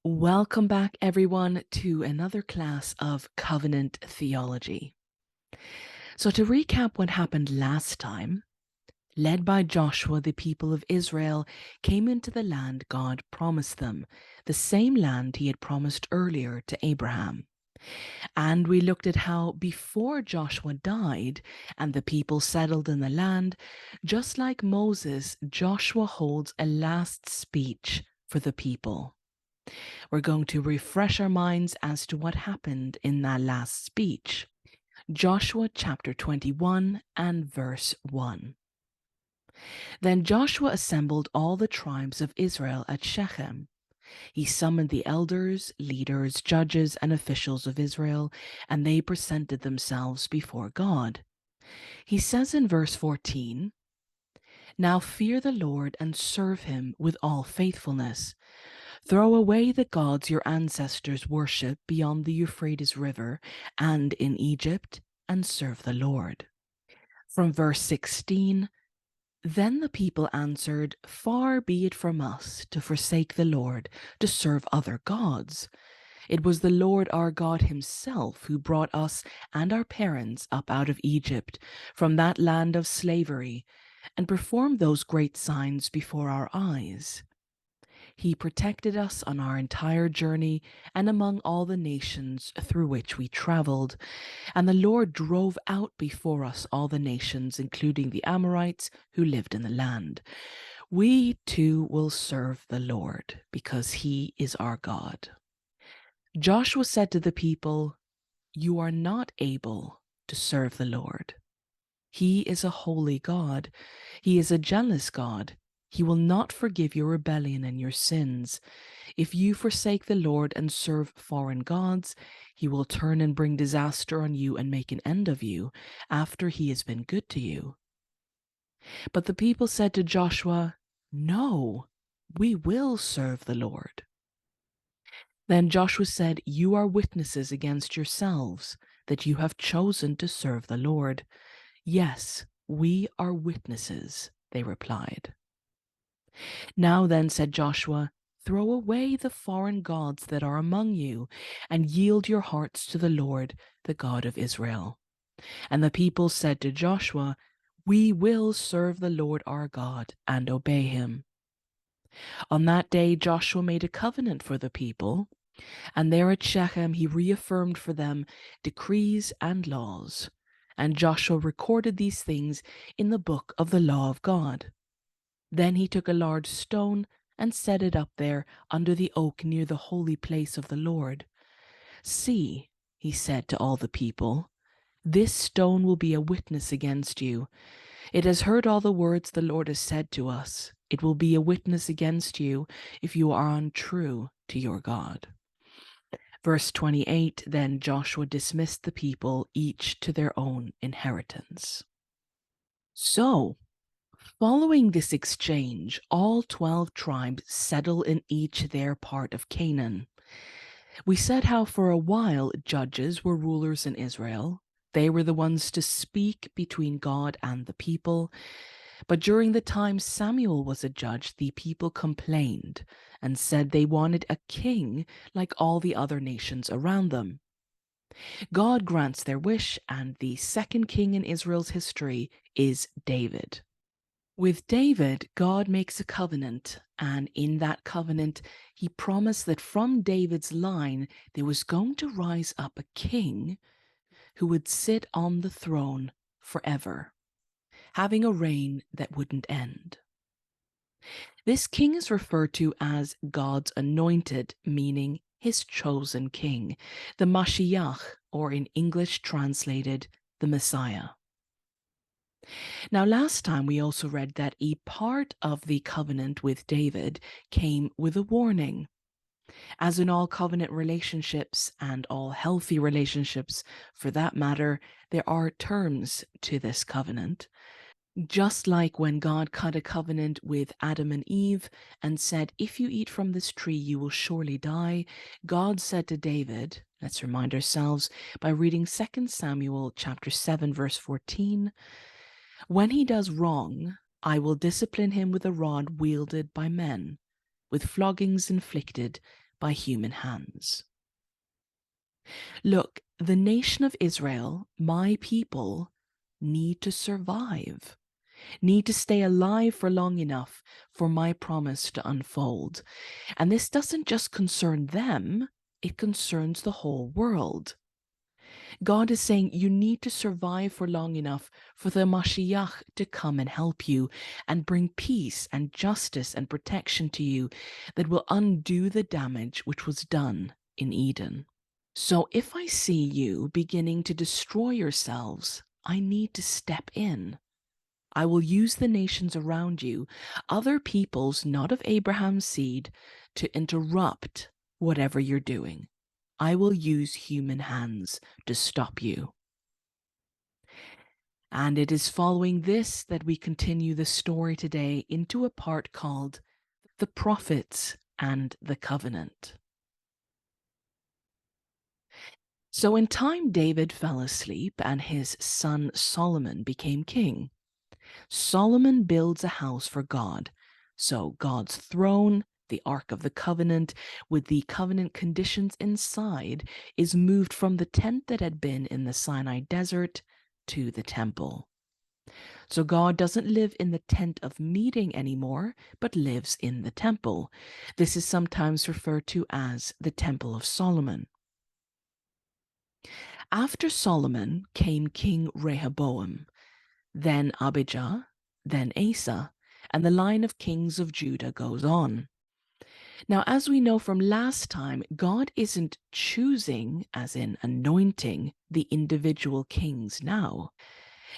Welcome back, everyone, to another class of covenant theology. So, to recap what happened last time, led by Joshua, the people of Israel came into the land God promised them, the same land he had promised earlier to Abraham. And we looked at how before Joshua died and the people settled in the land, just like Moses, Joshua holds a last speech for the people. We're going to refresh our minds as to what happened in that last speech. Joshua chapter 21 and verse 1. Then Joshua assembled all the tribes of Israel at Shechem. He summoned the elders, leaders, judges, and officials of Israel, and they presented themselves before God. He says in verse 14, "Now fear the Lord and serve him with all faithfulness. Throw away the gods your ancestors worshipped beyond the Euphrates River and in Egypt, and serve the Lord." From verse 16, "Then the people answered, Far be it from us to forsake the Lord, to serve other gods. It was the Lord our God himself who brought us and our parents up out of Egypt, from that land of slavery, and performed those great signs before our eyes. He protected us on our entire journey and among all the nations through which we traveled. And the Lord drove out before us all the nations, including the Amorites who lived in the land. We too will serve the Lord, because he is our God." Joshua said to the people, "You are not able to serve the Lord. He is a holy God. He is a jealous God. He will not forgive your rebellion and your sins. If you forsake the Lord and serve foreign gods, he will turn and bring disaster on you and make an end of you after he has been good to you." But the people said to Joshua, "No, we will serve the Lord." Then Joshua said, "You are witnesses against yourselves that you have chosen to serve the Lord." "Yes, we are witnesses," they replied. "Now then," said Joshua, "throw away the foreign gods that are among you, and yield your hearts to the Lord, the God of Israel." And the people said to Joshua, "We will serve the Lord our God and obey him." On that day Joshua made a covenant for the people, and there at Shechem he reaffirmed for them decrees and laws. And Joshua recorded these things in the book of the law of God. Then he took a large stone and set it up there under the oak near the holy place of the Lord. "See," he said to all the people, "this stone will be a witness against you. It has heard all the words the Lord has said to us. It will be a witness against you if you are untrue to your God." Verse 28, then Joshua dismissed the people, each to their own inheritance. So, following this exchange, all 12 tribes settle in each their part of Canaan. We said how for a while judges were rulers in Israel. They were the ones to speak between God and the people. But during the time Samuel was a judge, the people complained and said they wanted a king like all the other nations around them. God grants their wish, and the second king in Israel's history is David. With David, God makes a covenant, and in that covenant, he promised that from David's line there was going to rise up a king who would sit on the throne forever, having a reign that wouldn't end. This king is referred to as God's anointed, meaning his chosen king, the Mashiach, or in English translated, the Messiah. Now, last time we also read that a part of the covenant with David came with a warning. As in all covenant relationships, and all healthy relationships for that matter, there are terms to this covenant. Just like when God cut a covenant with Adam and Eve and said, "If you eat from this tree, you will surely die," God said to David, let's remind ourselves by reading 2 Samuel chapter 7, verse 14, "When he does wrong, I will discipline him with a rod wielded by men, with floggings inflicted by human hands. Look, the nation of Israel, my people, need to survive, need to stay alive for long enough for my promise to unfold. And this doesn't just concern them, it concerns the whole world. God is saying you need to survive for long enough for the Mashiach to come and help you and bring peace and justice and protection to you that will undo the damage which was done in Eden. So if I see you beginning to destroy yourselves, I need to step in. I will use the nations around you, other peoples not of Abraham's seed, to interrupt whatever you're doing. I will use human hands to stop you. And it is following this that we continue the story today into a part called The Prophets and the Covenant. So in time David fell asleep and his son Solomon became king. Solomon builds a house for God. So God's throne, the Ark of the Covenant, with the covenant conditions inside, is moved from the tent that had been in the Sinai desert to the temple. So God doesn't live in the tent of meeting anymore, but lives in the temple. This is sometimes referred to as the Temple of Solomon. After Solomon came King Rehoboam, then Abijah, then Asa, and the line of kings of Judah goes on. Now, as we know from last time, God isn't choosing, as in anointing, the individual kings now.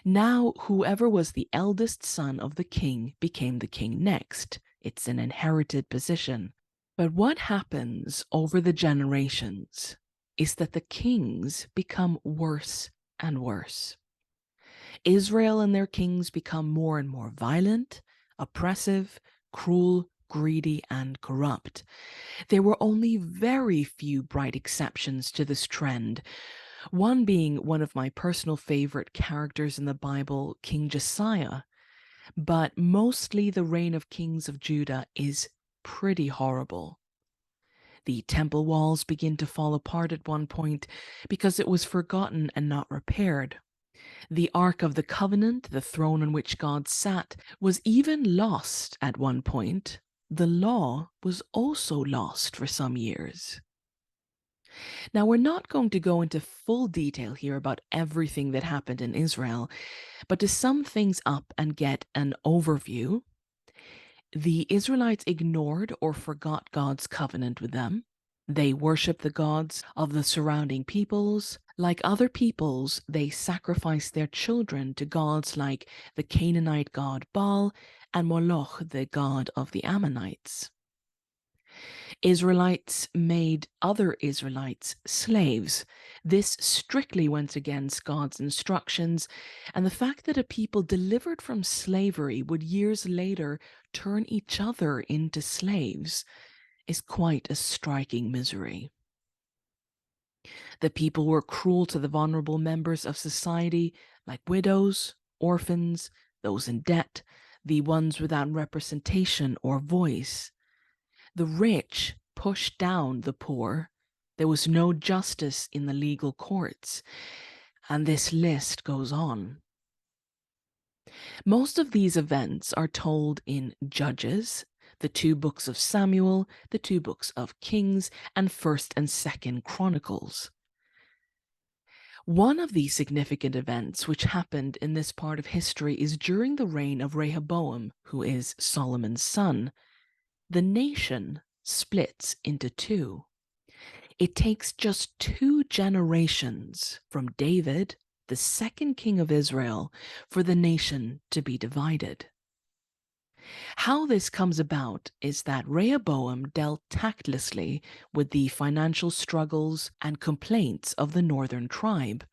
Now, whoever was the eldest son of the king became the king next. It's an inherited position. But what happens over the generations is that the kings become worse and worse. Israel and their kings become more and more violent, oppressive, cruel, greedy, and corrupt. There were only very few bright exceptions to this trend, one being one of my personal favorite characters in the Bible, King Josiah. But mostly the reign of kings of Judah is pretty horrible. The temple walls begin to fall apart at one point because it was forgotten and not repaired. The Ark of the Covenant, the throne on which God sat, was even lost at one point. The law was also lost for some years. Now, we're not going to go into full detail here about everything that happened in Israel, but to sum things up and get an overview, the Israelites ignored or forgot God's covenant with them. They worshiped the gods of the surrounding peoples. Like other peoples, they sacrificed their children to gods like the Canaanite god Baal and Moloch, the god of the Ammonites. Israelites made other Israelites slaves. This strictly went against God's instructions, and the fact that a people delivered from slavery would years later turn each other into slaves is quite a striking misery. The people were cruel to the vulnerable members of society, like widows, orphans, those in debt, the ones without representation or voice. The rich pushed down the poor. There was no justice in the legal courts. And this list goes on. Most of these events are told in Judges, the 2 books of Samuel, the 2 books of Kings, and 1st and 2nd Chronicles. One of these significant events which happened in this part of history is during the reign of Rehoboam, who is Solomon's son. The nation splits into 2. It takes just 2 generations from David, the 2nd king of Israel, for the nation to be divided. How this comes about is that Rehoboam dealt tactlessly with the financial struggles and complaints of the northern tribe,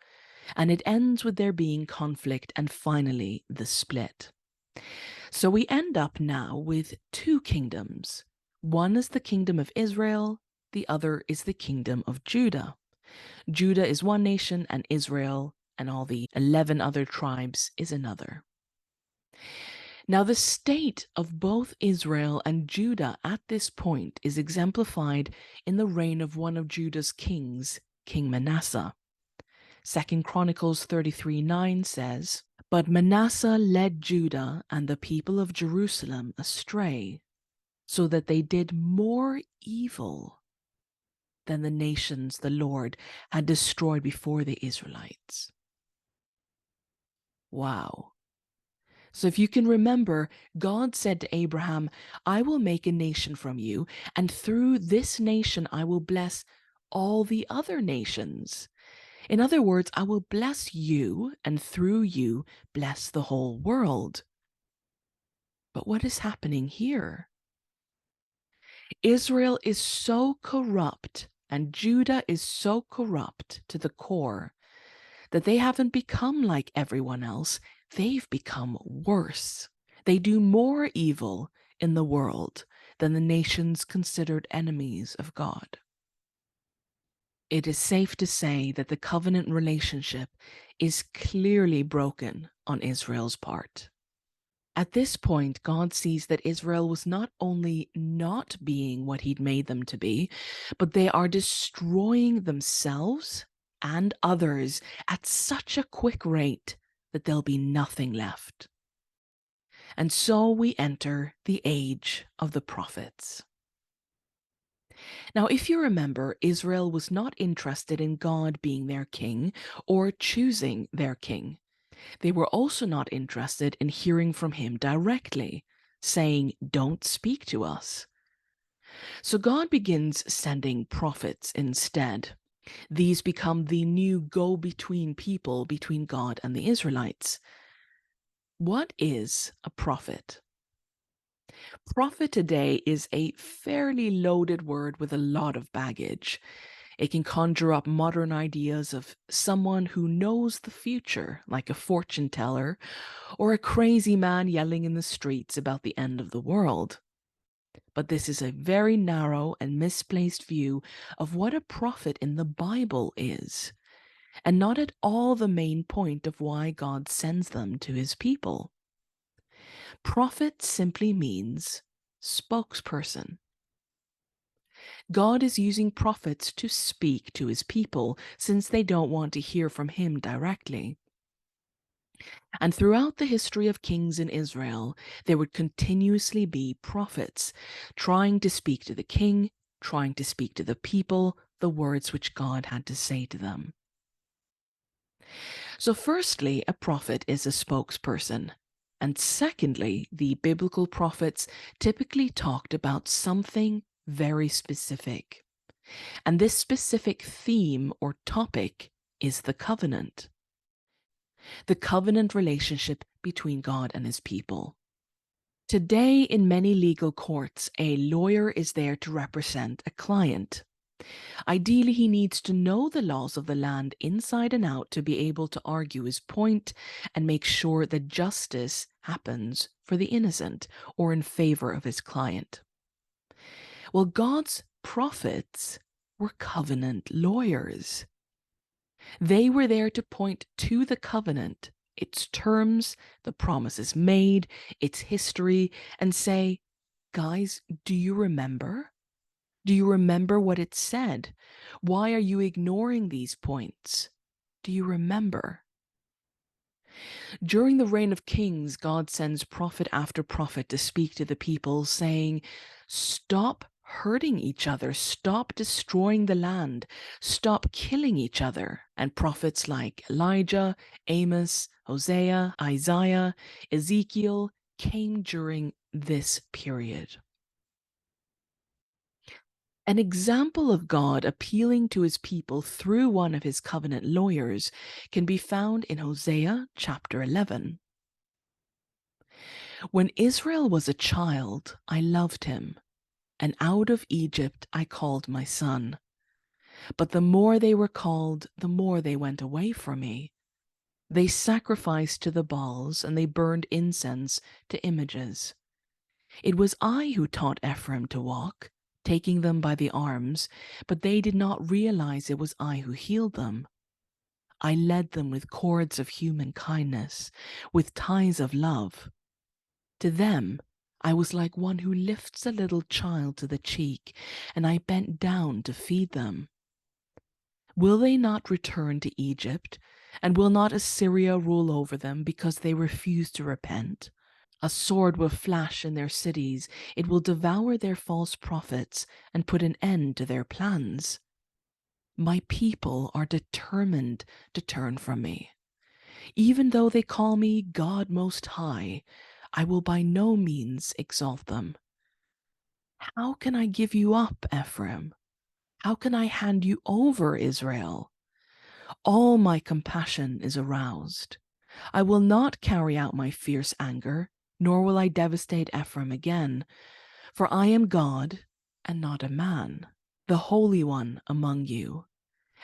and it ends with there being conflict and finally the split. So we end up now with 2 kingdoms. One is the kingdom of Israel, the other is the kingdom of Judah. Judah is one nation, and Israel and all the 11 other tribes is another. Now, the state of both Israel and Judah at this point is exemplified in the reign of one of Judah's kings, King Manasseh. 2 Chronicles 33:9 says, "But Manasseh led Judah and the people of Jerusalem astray, so that they did more evil than the nations the Lord had destroyed before the Israelites." Wow. So if you can remember, God said to Abraham, "I will make a nation from you, and through this nation I will bless all the other nations." In other words, I will bless you, and through you bless the whole world. But what is happening here? Israel is so corrupt, and Judah is so corrupt to the core, that they haven't become like everyone else. They've become worse. They do more evil in the world than the nations considered enemies of God. It is safe to say that the covenant relationship is clearly broken on Israel's part. At this point, God sees that Israel was not only not being what he'd made them to be, but they are destroying themselves and others at such a quick rate that there'll be nothing left. And so we enter the age of the prophets. Now, if you remember, Israel was not interested in God being their king or choosing their king. They were also not interested in hearing from him directly, saying, "Don't speak to us." So God begins sending prophets instead. These become the new go-between people between God and the Israelites. What is a prophet? Prophet today is a fairly loaded word with a lot of baggage. It can conjure up modern ideas of someone who knows the future, like a fortune teller, or a crazy man yelling in the streets about the end of the world. But this is a very narrow and misplaced view of what a prophet in the Bible is, and not at all the main point of why God sends them to his people. Prophet simply means spokesperson. God is using prophets to speak to his people since they don't want to hear from him directly. And throughout the history of kings in Israel, there would continuously be prophets trying to speak to the king, trying to speak to the people, the words which God had to say to them. So firstly, a prophet is a spokesperson. And secondly, the biblical prophets typically talked about something very specific. And this specific theme or topic is the covenant. The covenant relationship between God and his people. Today, in many legal courts, a lawyer is there to represent a client. Ideally, he needs to know the laws of the land inside and out to be able to argue his point and make sure that justice happens for the innocent or in favor of his client. Well, God's prophets were covenant lawyers. They were there to point to the covenant, its terms, the promises made, its history, and say, "Guys, do you remember? Do you remember what it said? Why are you ignoring these points? Do you remember?" During the reign of kings, God sends prophet after prophet to speak to the people, saying, "Stop hurting each other, stop destroying the land, stop killing each other." And prophets like Elijah, Amos, Hosea, Isaiah, Ezekiel came during this period. An example of God appealing to his people through one of his covenant lawyers can be found in Hosea chapter 11. "When Israel was a child, I loved him, and out of Egypt I called my son. But the more they were called, the more they went away from me. They sacrificed to the Baals, and they burned incense to images. It was I who taught Ephraim to walk, taking them by the arms, but they did not realize it was I who healed them. I led them with cords of human kindness, with ties of love. To them, I was like one who lifts a little child to the cheek, and I bent down to feed them. Will they not return to Egypt? And will not Assyria rule over them because they refuse to repent? A sword will flash in their cities. It will devour their false prophets and put an end to their plans. My people are determined to turn from me. Even though they call me God Most High, I will by no means exalt them. How can I give you up, Ephraim? How can I hand you over, Israel? All my compassion is aroused. I will not carry out my fierce anger, nor will I devastate Ephraim again, for I am God and not a man, the Holy One among you,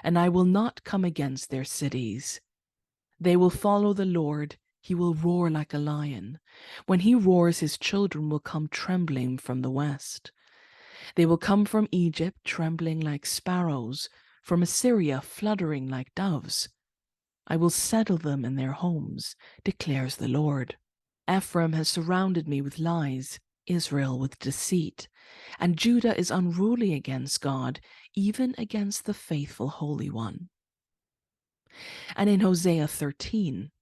and I will not come against their cities. They will follow the Lord. He will roar like a lion. When he roars, his children will come trembling from the west. They will come from Egypt trembling like sparrows, from Assyria fluttering like doves. I will settle them in their homes, declares the Lord. Ephraim has surrounded me with lies, Israel with deceit, and Judah is unruly against God, even against the faithful Holy One. And in Hosea 13,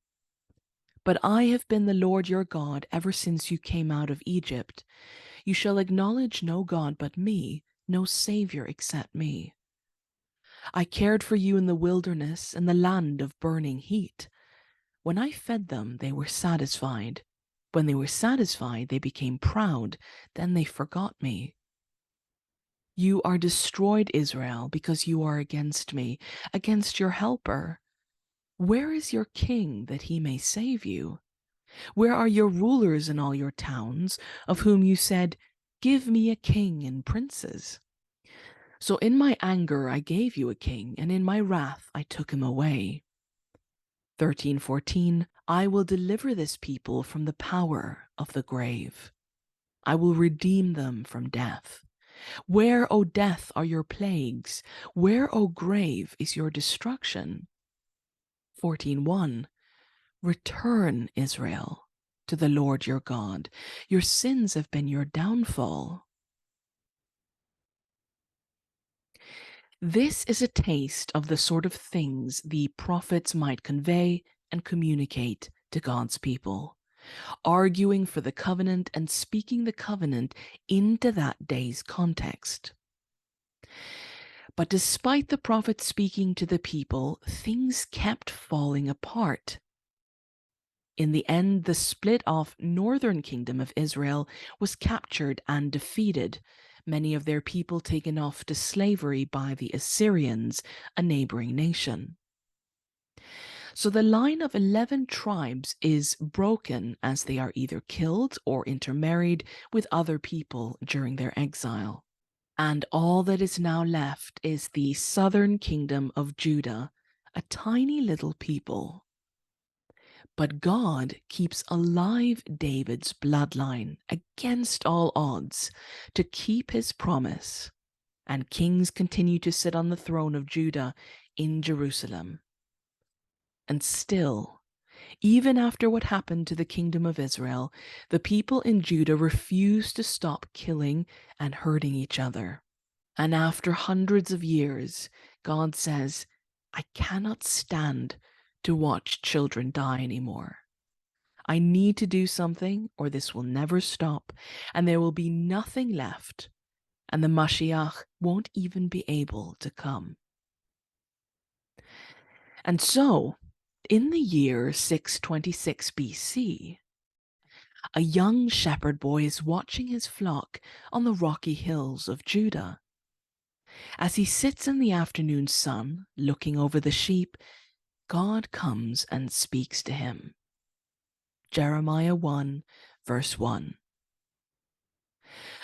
but I have been the Lord your God ever since you came out of Egypt. You shall acknowledge no God but me, no Savior except me. I cared for you in the wilderness and the land of burning heat. When I fed them, they were satisfied. When they were satisfied, they became proud. Then they forgot me. You are destroyed, Israel, because you are against me, against your helper. Where is your king that he may save you? Where are your rulers in all your towns, of whom you said, give me a king and princes? So in my anger I gave you a king, and in my wrath I took him away. 13:14, I will deliver this people from the power of the grave. I will redeem them from death. Where, O death, are your plagues? Where, O grave, is your destruction? 14:1, return, Israel, to the Lord your God. Your sins have been your downfall. This is a taste of the sort of things the prophets might convey and communicate to God's people, arguing for the covenant and speaking the covenant into that day's context. But despite the prophet speaking to the people, things kept falling apart. In the end, the split-off northern kingdom of Israel was captured and defeated, many of their people taken off to slavery by the Assyrians, a neighboring nation. So the line of 11 tribes is broken as they are either killed or intermarried with other people during their exile. And all that is now left is the southern kingdom of Judah, a tiny little people. But God keeps alive David's bloodline against all odds to keep his promise, and kings continue to sit on the throne of Judah in Jerusalem. And still, even after what happened to the kingdom of Israel, the people in Judah refuse to stop killing and hurting each other. And after hundreds of years, God says, I cannot stand to watch children die anymore. I need to do something or this will never stop, and there will be nothing left, and the Mashiach won't even be able to come. And so, in the year 626 BC, a young shepherd boy is watching his flock on the rocky hills of Judah. As he sits in the afternoon sun, looking over the sheep, God comes and speaks to him. Jeremiah 1, verse 1.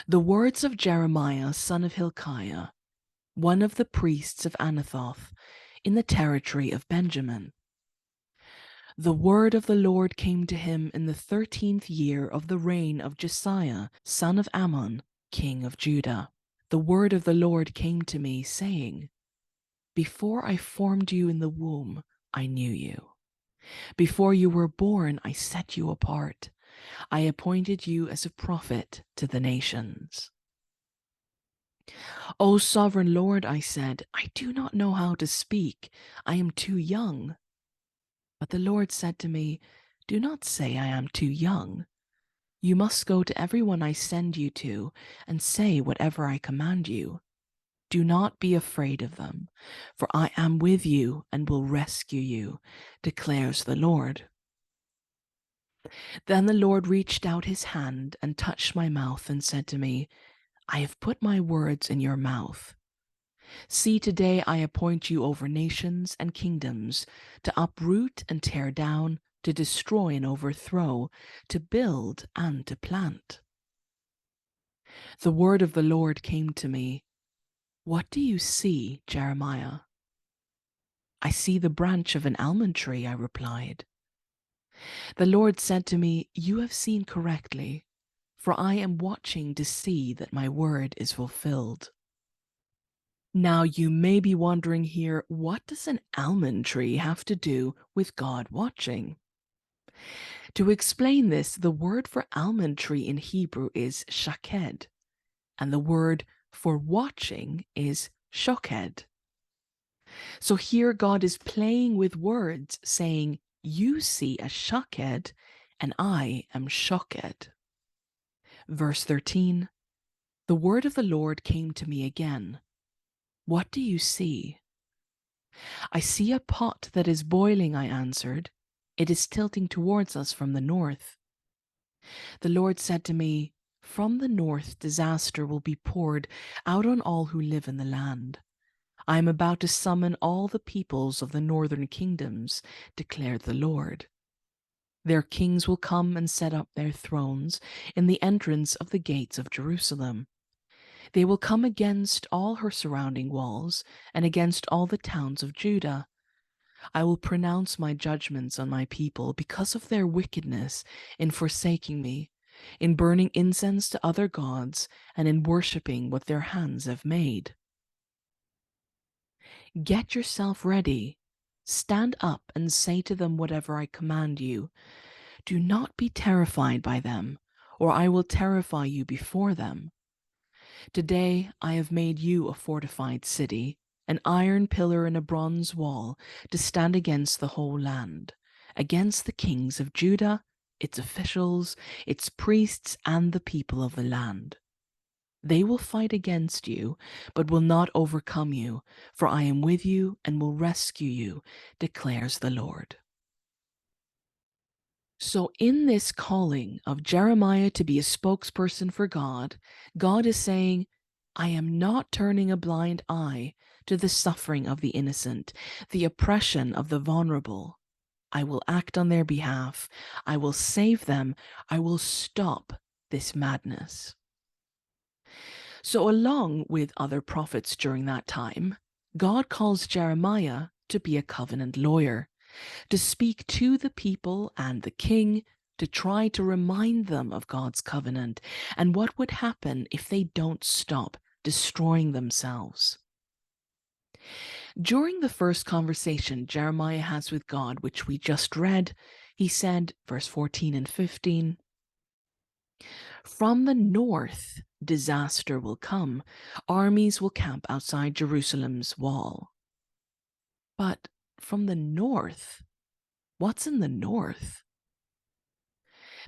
The words of Jeremiah, son of Hilkiah, one of the priests of Anathoth, in the territory of Benjamin. The word of the Lord came to him in the 13th year of the reign of Josiah, son of Ammon, king of Judah. The word of the Lord came to me, saying, before I formed you in the womb, I knew you. Before you were born, I set you apart. I appointed you as a prophet to the nations. O sovereign Lord, I said, I do not know how to speak. I am too young. But the Lord said to me, do not say I am too young. You must go to everyone I send you to and say whatever I command you. Do not be afraid of them, for I am with you and will rescue you, declares the Lord. Then the Lord reached out his hand and touched my mouth and said to me, I have put my words in your mouth. See, today I appoint you over nations and kingdoms, to uproot and tear down, to destroy and overthrow, to build and to plant. The word of the Lord came to me. What do you see, Jeremiah? I see the branch of an almond tree, I replied. The Lord said to me, you have seen correctly, for I am watching to see that my word is fulfilled. Now you may be wondering here, what does an almond tree have to do with God watching? To explain this, the word for almond tree in Hebrew is shaked, and the word for watching is shoked. So here God is playing with words, saying, you see a shaked, and I am shocked. Verse 13, the word of the Lord came to me again. What do you see? I see a pot that is boiling, I answered. It is tilting towards us from the north. The Lord said to me, from the north disaster will be poured out on all who live in the land. I am about to summon all the peoples of the northern kingdoms, declared the Lord. Their kings will come and set up their thrones in the entrance of the gates of Jerusalem. They will come against all her surrounding walls and against all the towns of Judah. I will pronounce my judgments on my people because of their wickedness in forsaking me, in burning incense to other gods, and in worshipping what their hands have made. Get yourself ready. Stand up and say to them whatever I command you. Do not be terrified by them, or I will terrify you before them. Today I have made you a fortified city, an iron pillar and a bronze wall to stand against the whole land, against the kings of Judah, its officials, its priests, and the people of the land. They will fight against you, but will not overcome you, for I am with you and will rescue you, declares the Lord. So in this calling of Jeremiah to be a spokesperson for God, God is saying, I am not turning a blind eye to the suffering of the innocent, the oppression of the vulnerable. I will act on their behalf. I will save them. I will stop this madness. So along with other prophets during that time, God calls Jeremiah to be a covenant lawyer, to speak to the people and the king, to try to remind them of God's covenant and what would happen if they don't stop destroying themselves. During the first conversation Jeremiah has with God, which we just read, he said, verse 14 and 15, from the north disaster will come. Armies will camp outside Jerusalem's wall. But from the north, what's in the north?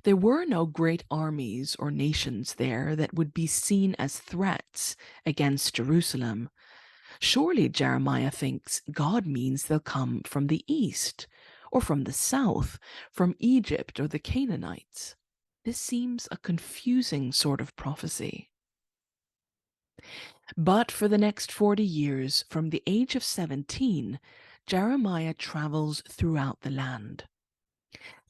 There were no great armies or nations there that would be seen as threats against Jerusalem. Surely Jeremiah thinks God means they'll come from the east, or from the south, from Egypt or the Canaanites. This seems a confusing sort of prophecy. But for the next 40 years, from the age of 17, Jeremiah travels throughout the land.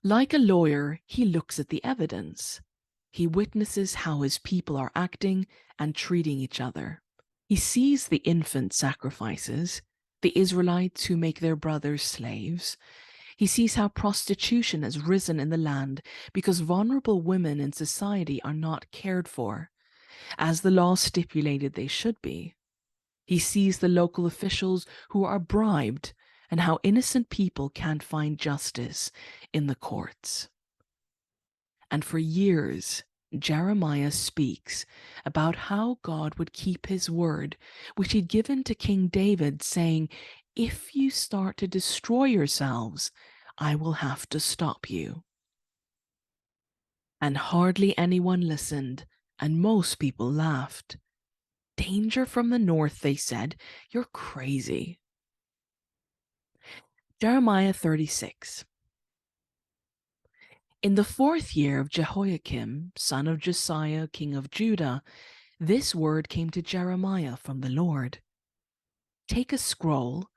Like a lawyer, he looks at the evidence. He witnesses how his people are acting and treating each other. He sees the infant sacrifices, the Israelites who make their brothers slaves. He sees how prostitution has risen in the land because vulnerable women in society are not cared for, as the law stipulated they should be. He sees the local officials who are bribed and how innocent people can't find justice in the courts. And for years, Jeremiah speaks about how God would keep his word, which he'd given to King David, saying, "If you start to destroy yourselves, I will have to stop you." And hardly anyone listened, and most people laughed. "Danger from the north," they said. "You're crazy." Jeremiah 36. In the 4th year of Jehoiakim, son of Josiah, king of Judah, this word came to Jeremiah from the Lord. "Take a scroll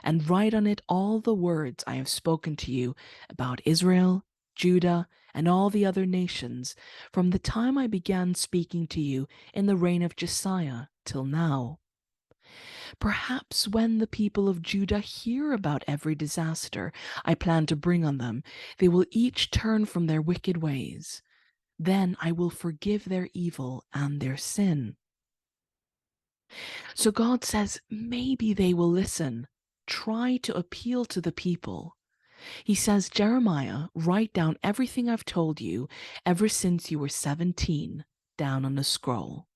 and write on it all the words I have spoken to you about Israel, Judah, and all the other nations, from the time I began speaking to you in the reign of Josiah till now. Perhaps when the people of Judah hear about every disaster I plan to bring on them, they will each turn from their wicked ways. Then I will forgive their evil and their sin." So God says maybe they will listen. Try to appeal to the people. He says, "Jeremiah, write down everything I've told you ever since you were 17 down on a scroll."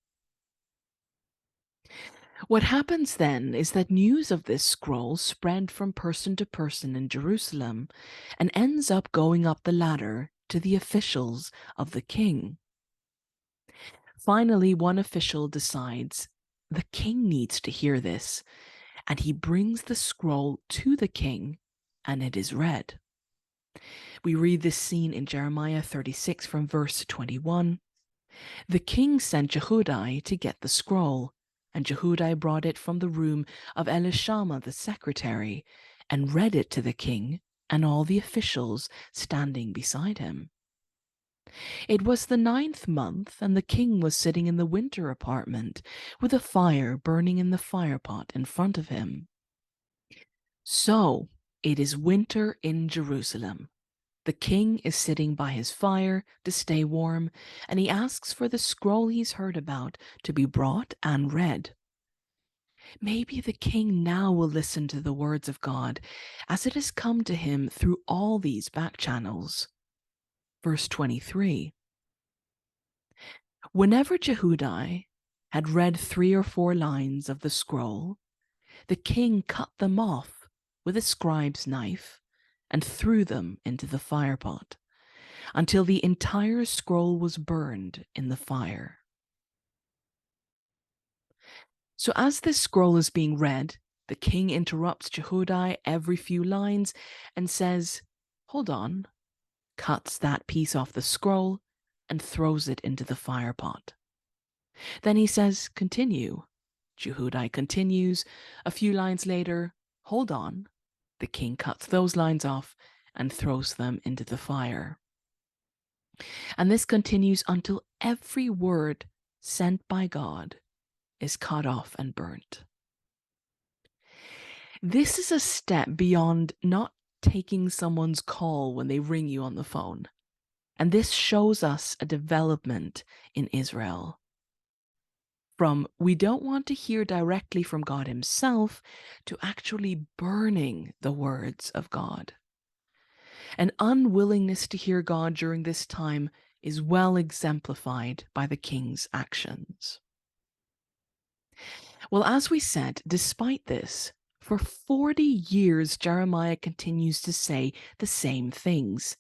What happens then is that news of this scroll spread from person to person in Jerusalem and ends up going up the ladder to the officials of the king. Finally, one official decides the king needs to hear this, and he brings the scroll to the king, and it is read. We read this scene in Jeremiah 36 from verse 21. "The king sent Jehudi to get the scroll, and Jehudi brought it from the room of Elishama the secretary, and read it to the king and all the officials standing beside him. It was the 9th month, and the king was sitting in the winter apartment, with a fire burning in the firepot in front of him. So it is winter in Jerusalem. The king is sitting by his fire to stay warm, and he asks for the scroll he's heard about to be brought and read. Maybe the king now will listen to the words of God as it has come to him through all these back channels. Verse 23. Whenever Jehudi had read 3 or 4 lines of the scroll, the king cut them off with a scribe's knife and threw them into the firepot until the entire scroll was burned in the fire. So as this scroll is being read, the king interrupts Jehudi every few lines and says, "Hold on," cuts that piece off the scroll and throws it into the firepot. Then he says, "Continue." Jehudi continues. A few lines later, "Hold on." The king cuts those lines off and throws them into the fire. And this continues until every word sent by God is cut off and burnt. This is a step beyond not taking someone's call when they ring you on the phone. And this shows us a development in Israel. From we don't want to hear directly from God himself to actually burning the words of God. An unwillingness to hear God during this time is well exemplified by the king's actions. Well, as we said, despite this, for 40 years Jeremiah continues to say the same things.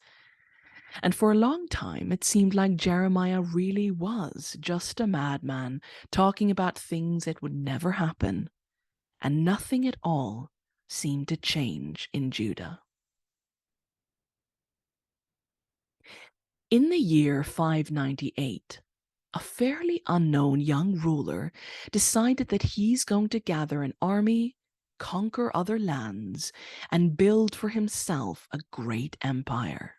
And for a long time, it seemed like Jeremiah really was just a madman talking about things that would never happen, and nothing at all seemed to change in Judah. In the year 598, a fairly unknown young ruler decided that he's going to gather an army, conquer other lands, and build for himself a great empire.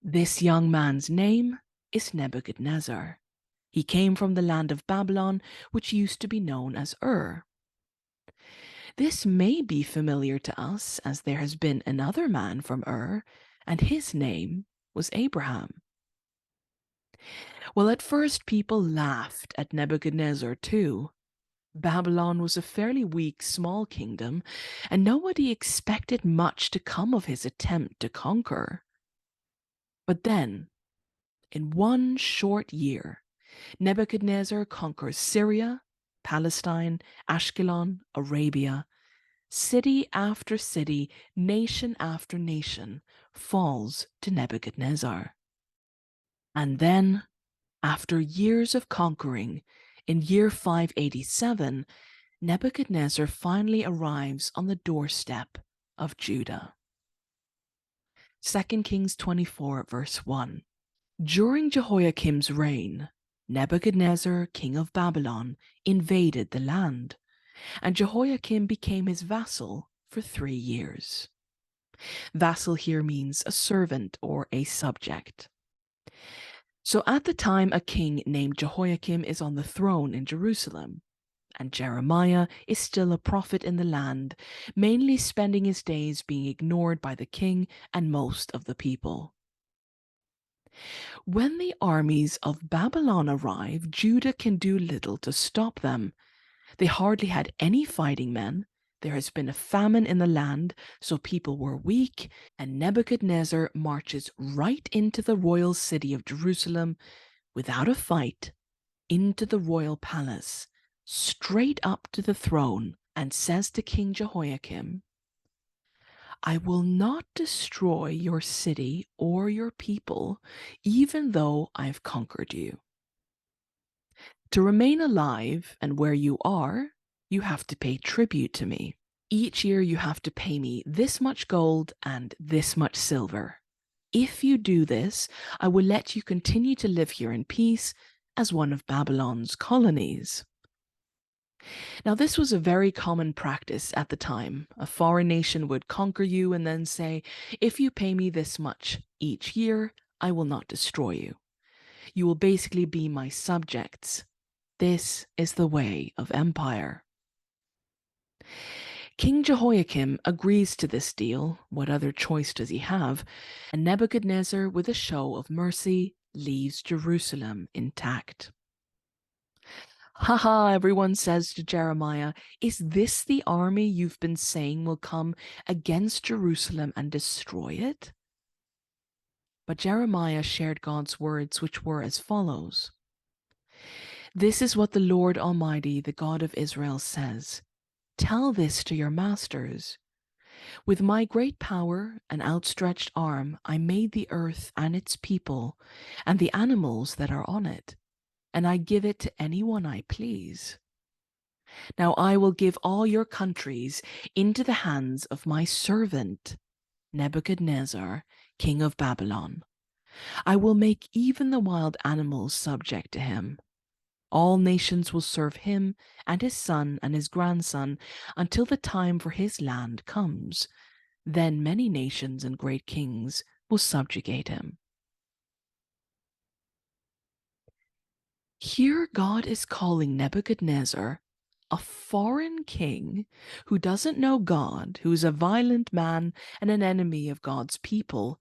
This young man's name is Nebuchadnezzar. He came from the land of Babylon, which used to be known as Ur. This may be familiar to us, as there has been another man from Ur, and his name was Abraham. Well, at first people laughed at Nebuchadnezzar too. Babylon was a fairly weak, small kingdom, and nobody expected much to come of his attempt to conquer. But then, In one short year, Nebuchadnezzar conquers Syria, Palestine, Ashkelon, Arabia. City after city, nation after nation falls to Nebuchadnezzar. And then, after years of conquering, in year 587, Nebuchadnezzar finally arrives on the doorstep of Judah. 2 Kings 24, verse 1. During Jehoiakim's reign, Nebuchadnezzar, king of Babylon, invaded the land, and Jehoiakim became his vassal for 3 years. Vassal here means a servant or a subject. So at the time, a king named Jehoiakim is on the throne in Jerusalem, and Jeremiah is still a prophet in the land, mainly spending his days being ignored by the king and most of the people. When the armies of Babylon arrive, Judah can do little to stop them. They hardly had any fighting men. There has been a famine in the land, so people were weak, and Nebuchadnezzar marches right into the royal city of Jerusalem without a fight, into the royal palace, straight up to the throne, and says to King Jehoiakim, I will not destroy your city or your people, even though I've conquered you. To remain alive and where you are, you have to pay tribute to me. Each year you have to pay me this much gold and this much silver. If you do this, I will let you continue to live here in peace as one of Babylon's colonies. Now, this was a very common practice at the time. A foreign nation would conquer you and then say, if you pay me this much each year, I will not destroy you. You will basically be my subjects. This is the way of empire. King Jehoiakim agrees to this deal. What other choice does he have? And Nebuchadnezzar, with a show of mercy, leaves Jerusalem intact. Haha, everyone says to Jeremiah, is this the army you've been saying will come against Jerusalem and destroy it? But Jeremiah shared God's words, which were as follows. This is what the Lord Almighty, the God of Israel, says. Tell this to your masters. With my great power and outstretched arm, I made the earth and its people and the animals that are on it, and I give it to anyone I please. Now I will give all your countries into the hands of my servant, Nebuchadnezzar, king of Babylon. I will make even the wild animals subject to him. All nations will serve him and his son and his grandson until the time for his land comes. Then many nations and great kings will subjugate him. Here God is calling Nebuchadnezzar, a foreign king who doesn't know God, who's a violent man and an enemy of God's people,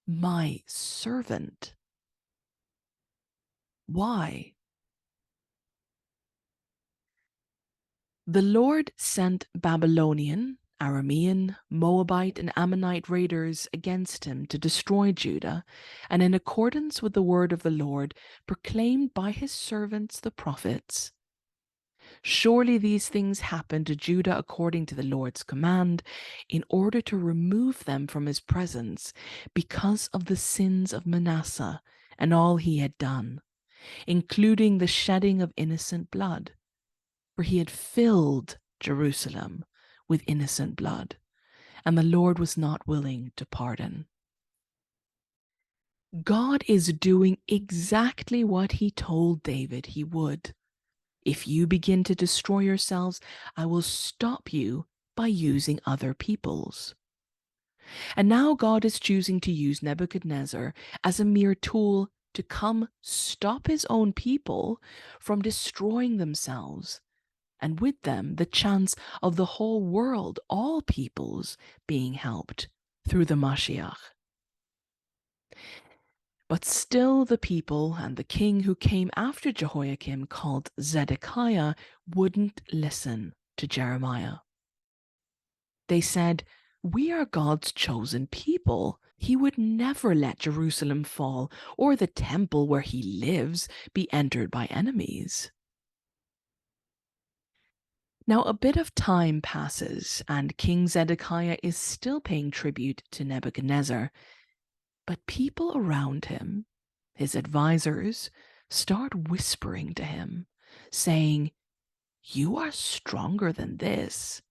my servant. Why? The Lord sent Babylonian, Aramean, Moabite, and Ammonite raiders against him to destroy Judah, and in accordance with the word of the Lord proclaimed by his servants the prophets. Surely these things happened to Judah according to the Lord's command, in order to remove them from his presence, because of the sins of Manasseh and all he had done, including the shedding of innocent blood. For he had filled Jerusalem with innocent blood, and the Lord was not willing to pardon. God is doing exactly what he told David he would. If you begin to destroy yourselves, I will stop you by using other peoples. And now God is choosing to use Nebuchadnezzar as a mere tool to come stop his own people from destroying themselves, and with them the chance of the whole world, all peoples, being helped through the Mashiach. But still the people and the king who came after Jehoiakim, called Zedekiah, wouldn't listen to Jeremiah. They said, we are God's chosen people. He would never let Jerusalem fall or the temple where he lives be entered by enemies. Now, a bit of time passes, and King Zedekiah is still paying tribute to Nebuchadnezzar. But people around him, his advisors, start whispering to him, saying, "You are stronger than this.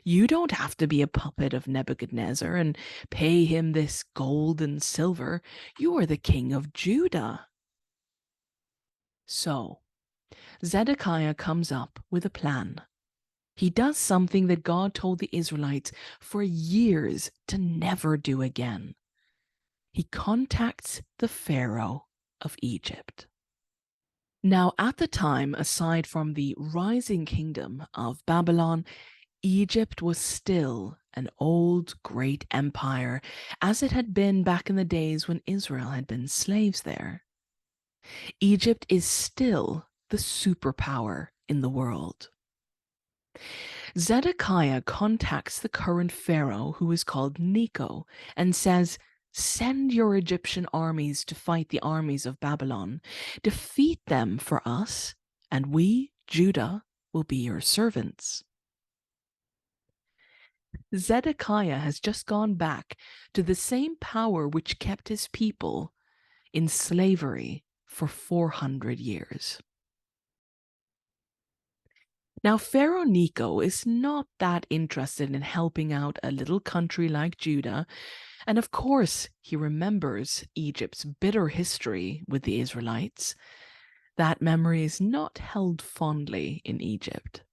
You don't have to be a puppet of Nebuchadnezzar and pay him this gold and silver. You are the king of Judah." So, Zedekiah comes up with a plan. He does something that God told the Israelites for years to never do again. He contacts the Pharaoh of Egypt. Now, at the time, aside from the rising kingdom of Babylon, Egypt was still an old great empire, as it had been back in the days when Israel had been slaves there. Egypt is still the superpower in the world. Zedekiah contacts the current pharaoh, who is called Necho, and says, "Send your Egyptian armies to fight the armies of Babylon. Defeat them for us, and we, Judah, will be your servants." Zedekiah has just gone back to the same power which kept his people in slavery for 400 years. Now, Pharaoh Necho is not that interested in helping out a little country like Judah, and of course, he remembers Egypt's bitter history with the Israelites. That memory is not held fondly in Egypt.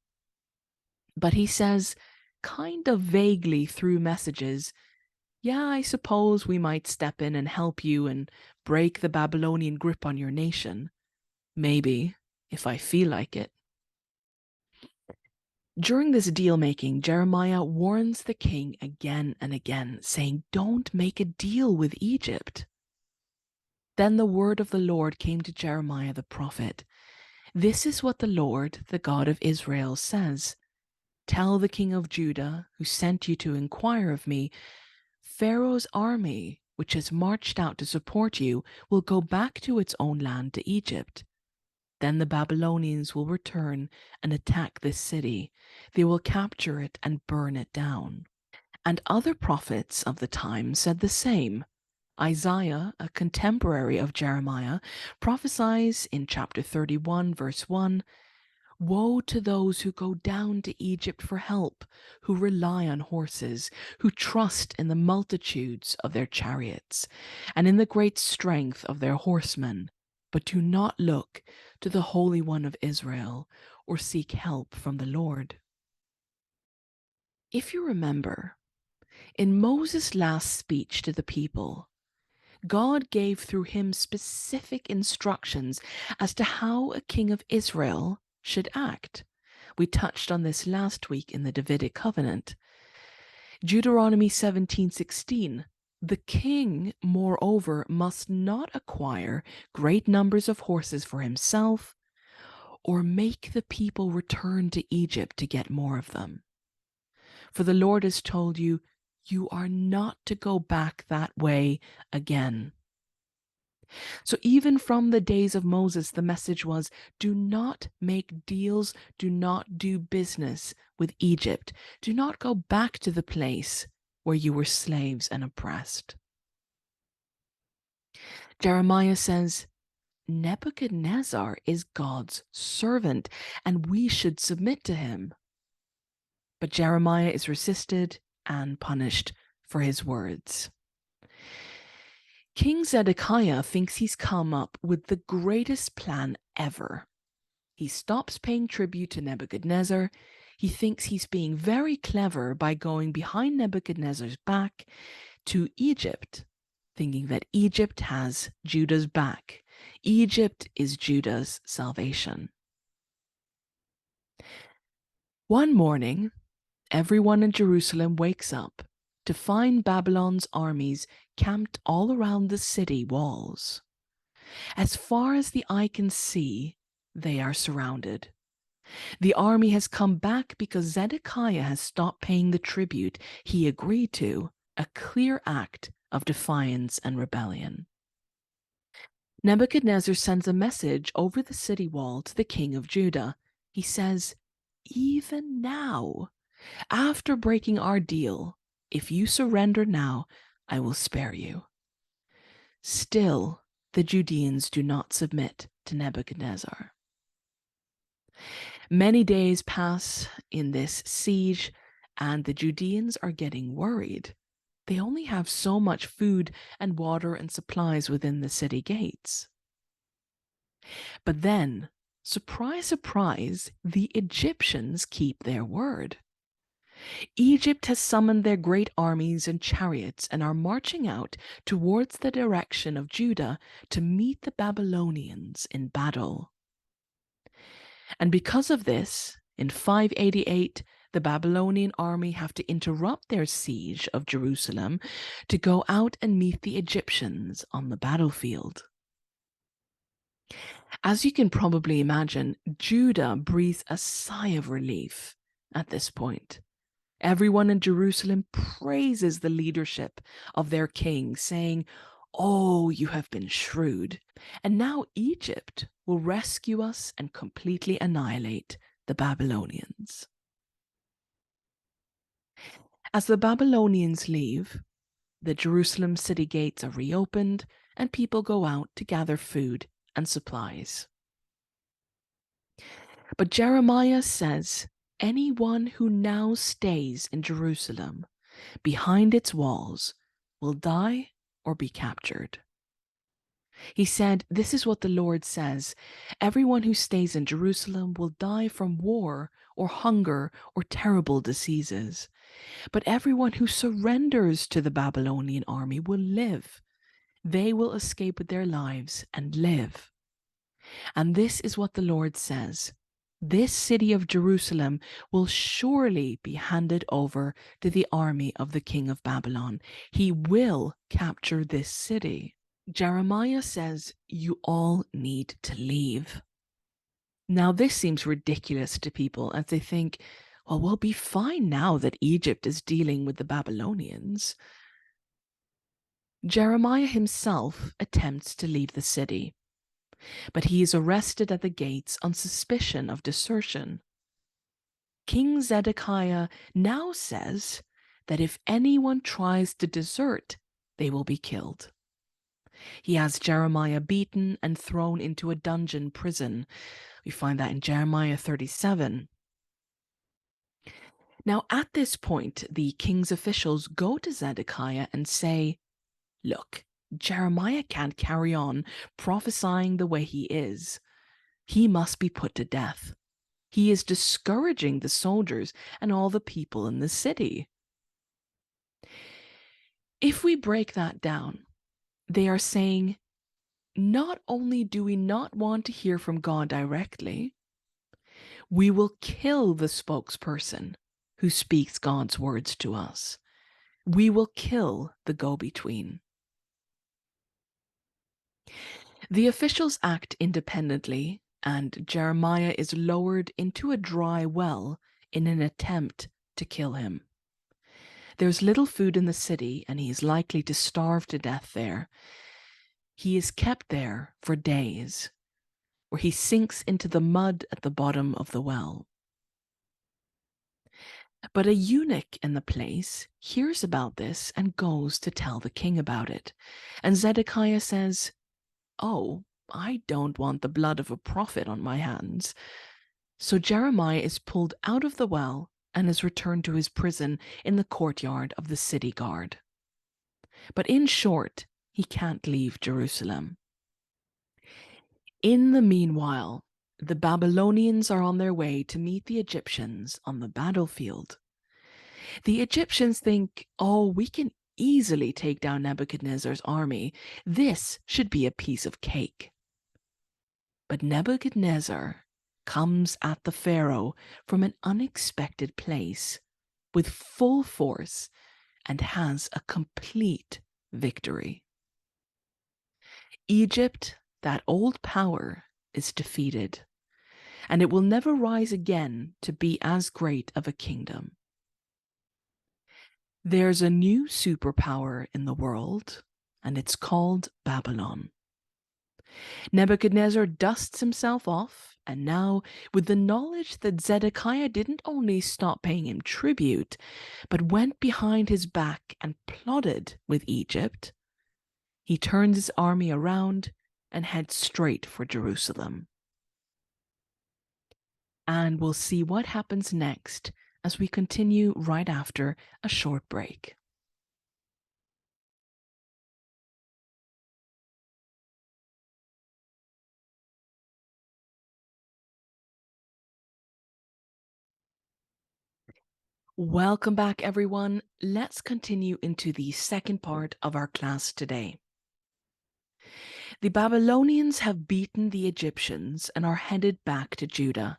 But he says, kind of vaguely through messages, "Yeah, I suppose we might step in and help you and break the Babylonian grip on your nation. Maybe, if I feel like it." During this deal-making, Jeremiah warns the king again and again, saying, "Don't make a deal with Egypt." Then the word of the Lord came to Jeremiah the prophet. "This is what the Lord, the God of Israel, says. Tell the king of Judah, who sent you to inquire of me, Pharaoh's army, which has marched out to support you, will go back to its own land, to Egypt. Then the Babylonians will return and attack this city. They will capture it and burn it down." And other prophets of the time said the same. Isaiah, a contemporary of Jeremiah, prophesies in chapter 31, verse 1, "Woe to those who go down to Egypt for help, who rely on horses, who trust in the multitudes of their chariots, and in the great strength of their horsemen, but do not look to the Holy One of Israel or seek help from the Lord." If you remember, in Moses' last speech to the people, God gave through him specific instructions as to how a king of Israel should act. We touched on this last week in the Davidic covenant. Deuteronomy 17:16. "The king, moreover, must not acquire great numbers of horses for himself, or make the people return to Egypt to get more of them. For the Lord has told you, you are not to go back that way again." So even from the days of Moses, the message was, do not make deals, do not do business with Egypt. Do not go back to the place where you were slaves and oppressed. Jeremiah says, Nebuchadnezzar is God's servant, and we should submit to him. But Jeremiah is resisted and punished for his words. King Zedekiah thinks he's come up with the greatest plan ever. He stops paying tribute to Nebuchadnezzar. He thinks he's being very clever by going behind Nebuchadnezzar's back to Egypt, thinking that Egypt has Judah's back. Egypt is Judah's salvation. One morning, everyone in Jerusalem wakes up to find Babylon's armies camped all around the city walls. As far as the eye can see, they are surrounded. The army has come back because Zedekiah has stopped paying the tribute he agreed to, a clear act of defiance and rebellion. Nebuchadnezzar sends a message over the city wall to the king of Judah. He says, "Even now, after breaking our deal, if you surrender now, I will spare you." Still, the Judeans do not submit to Nebuchadnezzar. Many days pass in this siege, and the Judeans are getting worried. They only have so much food and water and supplies within the city gates. But then, surprise, surprise, the Egyptians keep their word. Egypt has summoned their great armies and chariots and are marching out towards the direction of Judah to meet the Babylonians in battle. And because of this, in 588, the Babylonian army have to interrupt their siege of Jerusalem to go out and meet the Egyptians on the battlefield. As you can probably imagine, Judah breathes a sigh of relief at this point. Everyone in Jerusalem praises the leadership of their king, saying, "Oh, you have been shrewd. And now Egypt will rescue us and completely annihilate the Babylonians." As the Babylonians leave, the Jerusalem city gates are reopened and people go out to gather food and supplies. But Jeremiah says, anyone who now stays in Jerusalem behind its walls will die or be captured. He said, "This is what the Lord says. Everyone who stays in Jerusalem will die from war or hunger or terrible diseases. But everyone who surrenders to the Babylonian army will live. They will escape with their lives and live. And this is what the Lord says. This city of Jerusalem will surely be handed over to the army of the king of Babylon. He will capture this city." Jeremiah says, you all need to leave. Now, this seems ridiculous to people as they think, well, we'll be fine now that Egypt is dealing with the Babylonians. Jeremiah himself attempts to leave the city, but he is arrested at the gates on suspicion of desertion. King Zedekiah now says that if anyone tries to desert, they will be killed. He has Jeremiah beaten and thrown into a dungeon prison. We find that in Jeremiah 37. Now, at this point, the king's officials go to Zedekiah and say, "Look, Jeremiah can't carry on prophesying the way he is. He must be put to death. He is discouraging the soldiers and all the people in the city." If we break that down, they are saying, not only do we not want to hear from God directly, we will kill the spokesperson who speaks God's words to us. We will kill the go-between. The officials act independently, and Jeremiah is lowered into a dry well in an attempt to kill him. There's little food in the city, and he is likely to starve to death there. He is kept there for days, where he sinks into the mud at the bottom of the well. But a eunuch in the place hears about this and goes to tell the king about it. And Zedekiah says, "Oh, I don't want the blood of a prophet on my hands." So Jeremiah is pulled out of the well and is returned to his prison in the courtyard of the city guard. But in short, he can't leave Jerusalem. In the meanwhile, the Babylonians are on their way to meet the Egyptians on the battlefield. The Egyptians think, oh, we can easily take down Nebuchadnezzar's army. This should be a piece of cake. But Nebuchadnezzar comes at the Pharaoh from an unexpected place with full force and has a complete victory. Egypt, that old power, is defeated, and it will never rise again to be as great of a kingdom. There's a new superpower in the world, and it's called Babylon. Nebuchadnezzar dusts himself off, and now, with the knowledge that Zedekiah didn't only stop paying him tribute, but went behind his back and plotted with Egypt, he turns his army around and heads straight for Jerusalem. And we'll see what happens next as we continue right after a short break. Welcome back, everyone. Let's continue into the second part of our class today. The Babylonians have beaten the Egyptians and are headed back to Judah.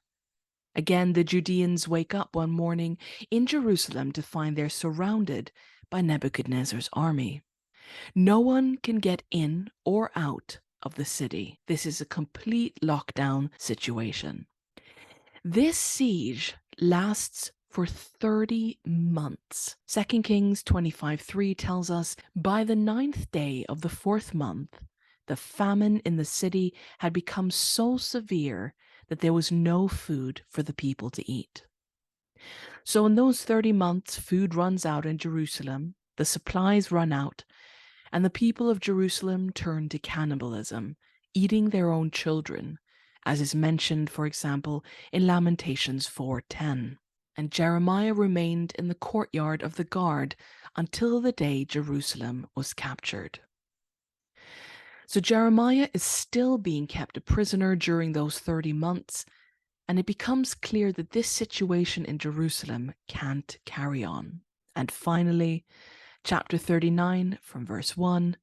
Again, the Judeans wake up one morning in Jerusalem to find they're surrounded by Nebuchadnezzar's army. No one can get in or out of the city. This is a complete lockdown situation. This siege lasts for 30 months. 2 Kings 25:3 tells us, by the 9th day of the 4th month, the famine in the city had become so severe that there was no food for the people to eat. So in those 30 months, food runs out in Jerusalem, the supplies run out, and the people of Jerusalem turn to cannibalism, eating their own children, as is mentioned, for example, in Lamentations 4:10. And Jeremiah remained in the courtyard of the guard until the day Jerusalem was captured. So Jeremiah is still being kept a prisoner during those 30 months, and it becomes clear that this situation in Jerusalem can't carry on. And finally, chapter 39 from verse 1,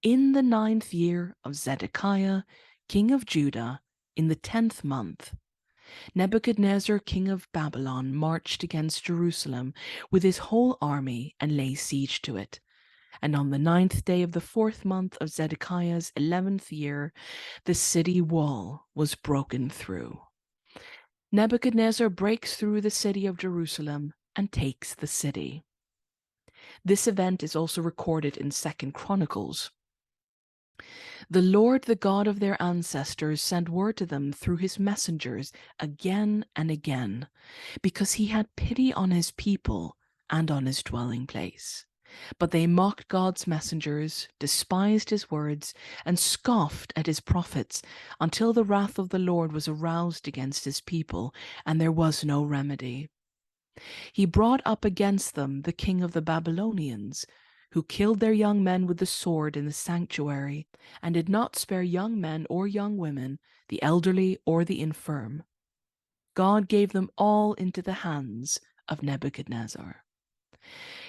in the 9th year of Zedekiah, king of Judah, in the 10th month, Nebuchadnezzar, king of Babylon, marched against Jerusalem with his whole army and laid siege to it. And on the 9th day of the 4th month of Zedekiah's 11th year, the city wall was broken through. Nebuchadnezzar breaks through the city of Jerusalem and takes the city. This event is also recorded in 2 Chronicles. The Lord, the God of their ancestors, sent word to them through his messengers again and again, because he had pity on his people and on his dwelling place. But they mocked God's messengers, despised his words, and scoffed at his prophets, until the wrath of the Lord was aroused against his people, and there was no remedy. He brought up against them the king of the Babylonians, who killed their young men with the sword in the sanctuary, and did not spare young men or young women, the elderly or the infirm. God gave them all into the hands of Nebuchadnezzar.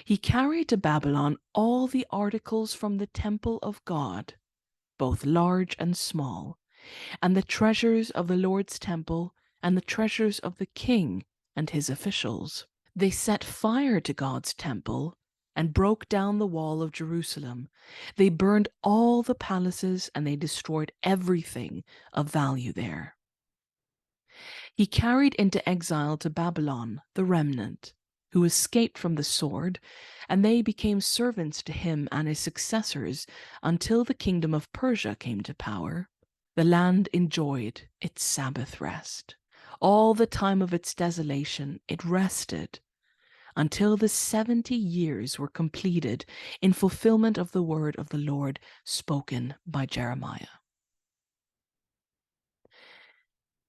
He carried to Babylon all the articles from the temple of God, both large and small, and the treasures of the Lord's temple, and the treasures of the king and his officials. They set fire to God's temple and broke down the wall of Jerusalem. They burned all the palaces, and they destroyed everything of value there. He carried into exile to Babylon the remnant, who escaped from the sword, and they became servants to him and his successors until the kingdom of Persia came to power. The land enjoyed its Sabbath rest. All the time of its desolation, it rested until the 70 years were completed in fulfillment of the word of the Lord spoken by Jeremiah.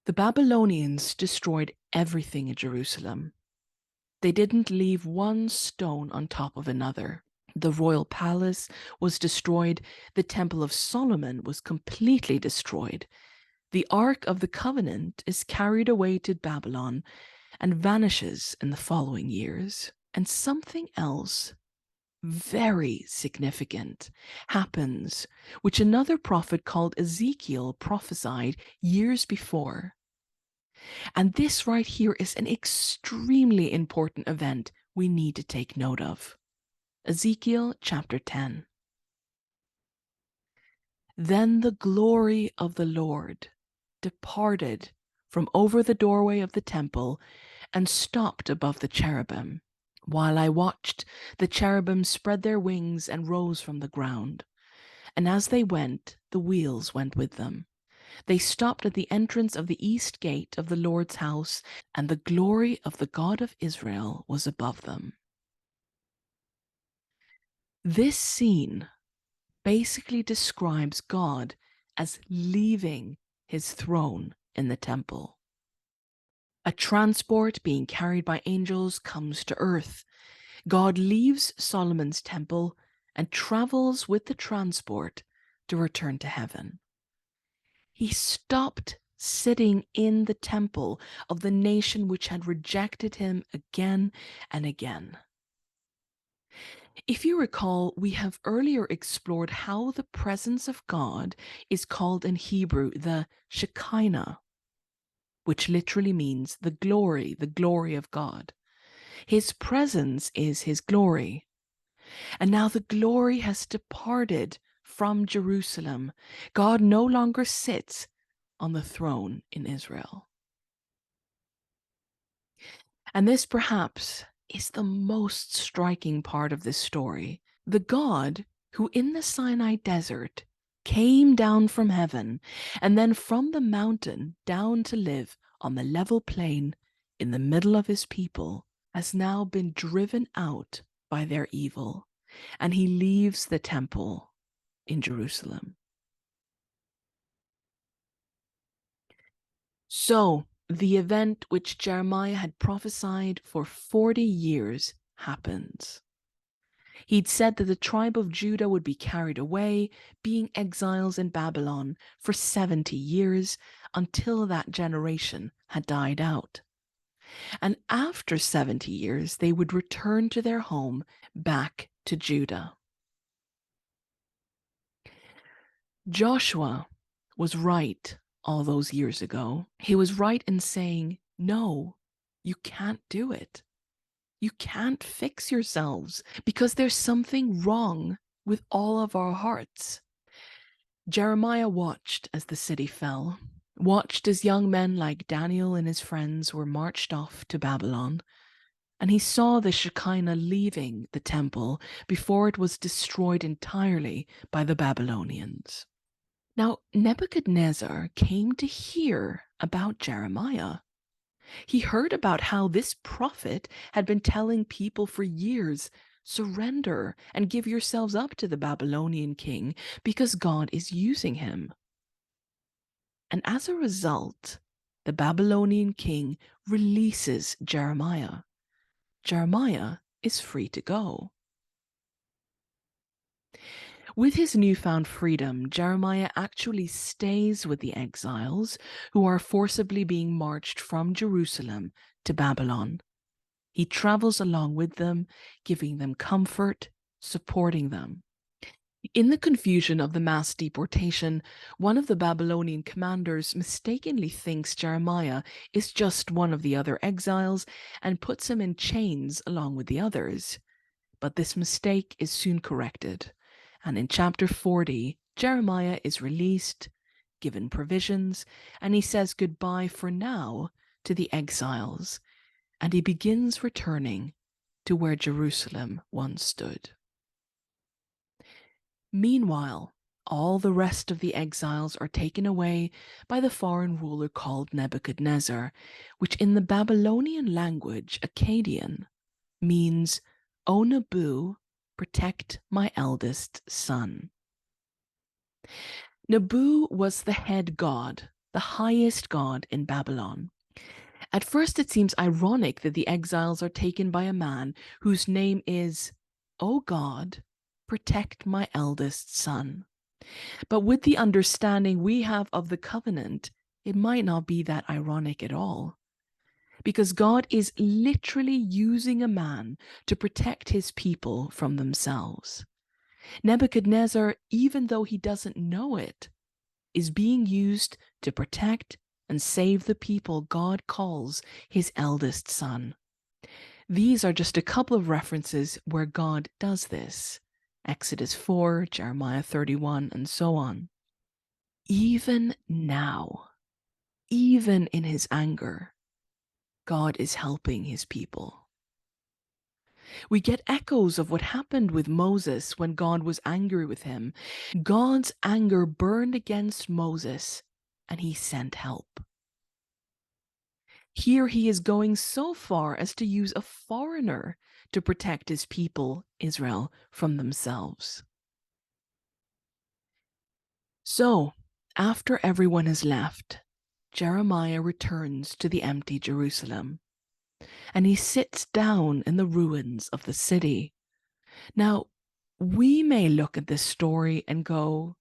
The Babylonians destroyed everything in Jerusalem. They didn't leave one stone on top of another. The royal palace was destroyed. The Temple of Solomon was completely destroyed. The Ark of the Covenant is carried away to Babylon and vanishes in the following years. And something else very significant happens, which another prophet called Ezekiel prophesied years before. And this right here is an extremely important event we need to take note of. Ezekiel chapter 10. Then the glory of the Lord departed from over the doorway of the temple and stopped above the cherubim. While I watched, the cherubim spread their wings and rose from the ground. And as they went, the wheels went with them. They stopped at the entrance of the east gate of the Lord's house, and the glory of the God of Israel was above them. This scene basically describes God as leaving his throne in the temple. A transport being carried by angels comes to earth. God leaves Solomon's temple and travels with the transport to return to heaven. He stopped sitting in the temple of the nation which had rejected him again and again. If you recall, we have earlier explored how the presence of God is called in Hebrew the Shekinah, which literally means the glory of God. His presence is his glory. And now the glory has departed from Jerusalem. God no longer sits on the throne in Israel. And this perhaps is the most striking part of this story. The God who in the Sinai desert came down from heaven and then from the mountain down to live on the level plain in the middle of his people has now been driven out by their evil, and he leaves the temple in Jerusalem. So the event which Jeremiah had prophesied for 40 years happens. He'd said that the tribe of Judah would be carried away, being exiles in Babylon for 70 years until that generation had died out. And after 70 years, they would return to their home back to Judah. Joshua was right all those years ago. He was right in saying, no, you can't do it. You can't fix yourselves because there's something wrong with all of our hearts. Jeremiah watched as the city fell, watched as young men like Daniel and his friends were marched off to Babylon, and he saw the Shekinah leaving the temple before it was destroyed entirely by the Babylonians. Now, Nebuchadnezzar came to hear about Jeremiah. He heard about how this prophet had been telling people for years, surrender and give yourselves up to the Babylonian king because God is using him. And as a result, the Babylonian king releases Jeremiah. Jeremiah is free to go. With his newfound freedom, Jeremiah actually stays with the exiles who are forcibly being marched from Jerusalem to Babylon. He travels along with them, giving them comfort, supporting them. In the confusion of the mass deportation, one of the Babylonian commanders mistakenly thinks Jeremiah is just one of the other exiles and puts him in chains along with the others. But this mistake is soon corrected. And in chapter 40, Jeremiah is released, given provisions, and he says goodbye for now to the exiles, and he begins returning to where Jerusalem once stood. Meanwhile, all the rest of the exiles are taken away by the foreign ruler called Nebuchadnezzar, which in the Babylonian language, Akkadian, means, O Nebu, protect my eldest son. Nebu was the head god, the highest god in Babylon. At first it seems ironic that the exiles are taken by a man whose name is, O God, protect my eldest son. But with the understanding we have of the covenant, it might not be that ironic at all. Because God is literally using a man to protect his people from themselves. Nebuchadnezzar, even though he doesn't know it, is being used to protect and save the people God calls his eldest son. These are just a couple of references where God does this. Exodus 4, Jeremiah 31, and so on. Even now, even in his anger, God is helping his people. We get echoes of what happened with Moses when God was angry with him. God's anger burned against Moses, and he sent help. Here he is going so far as to use a foreigner to protect his people, Israel, from themselves. So, after everyone has left, Jeremiah returns to the empty Jerusalem, and he sits down in the ruins of the city. Now, we may look at this story and go,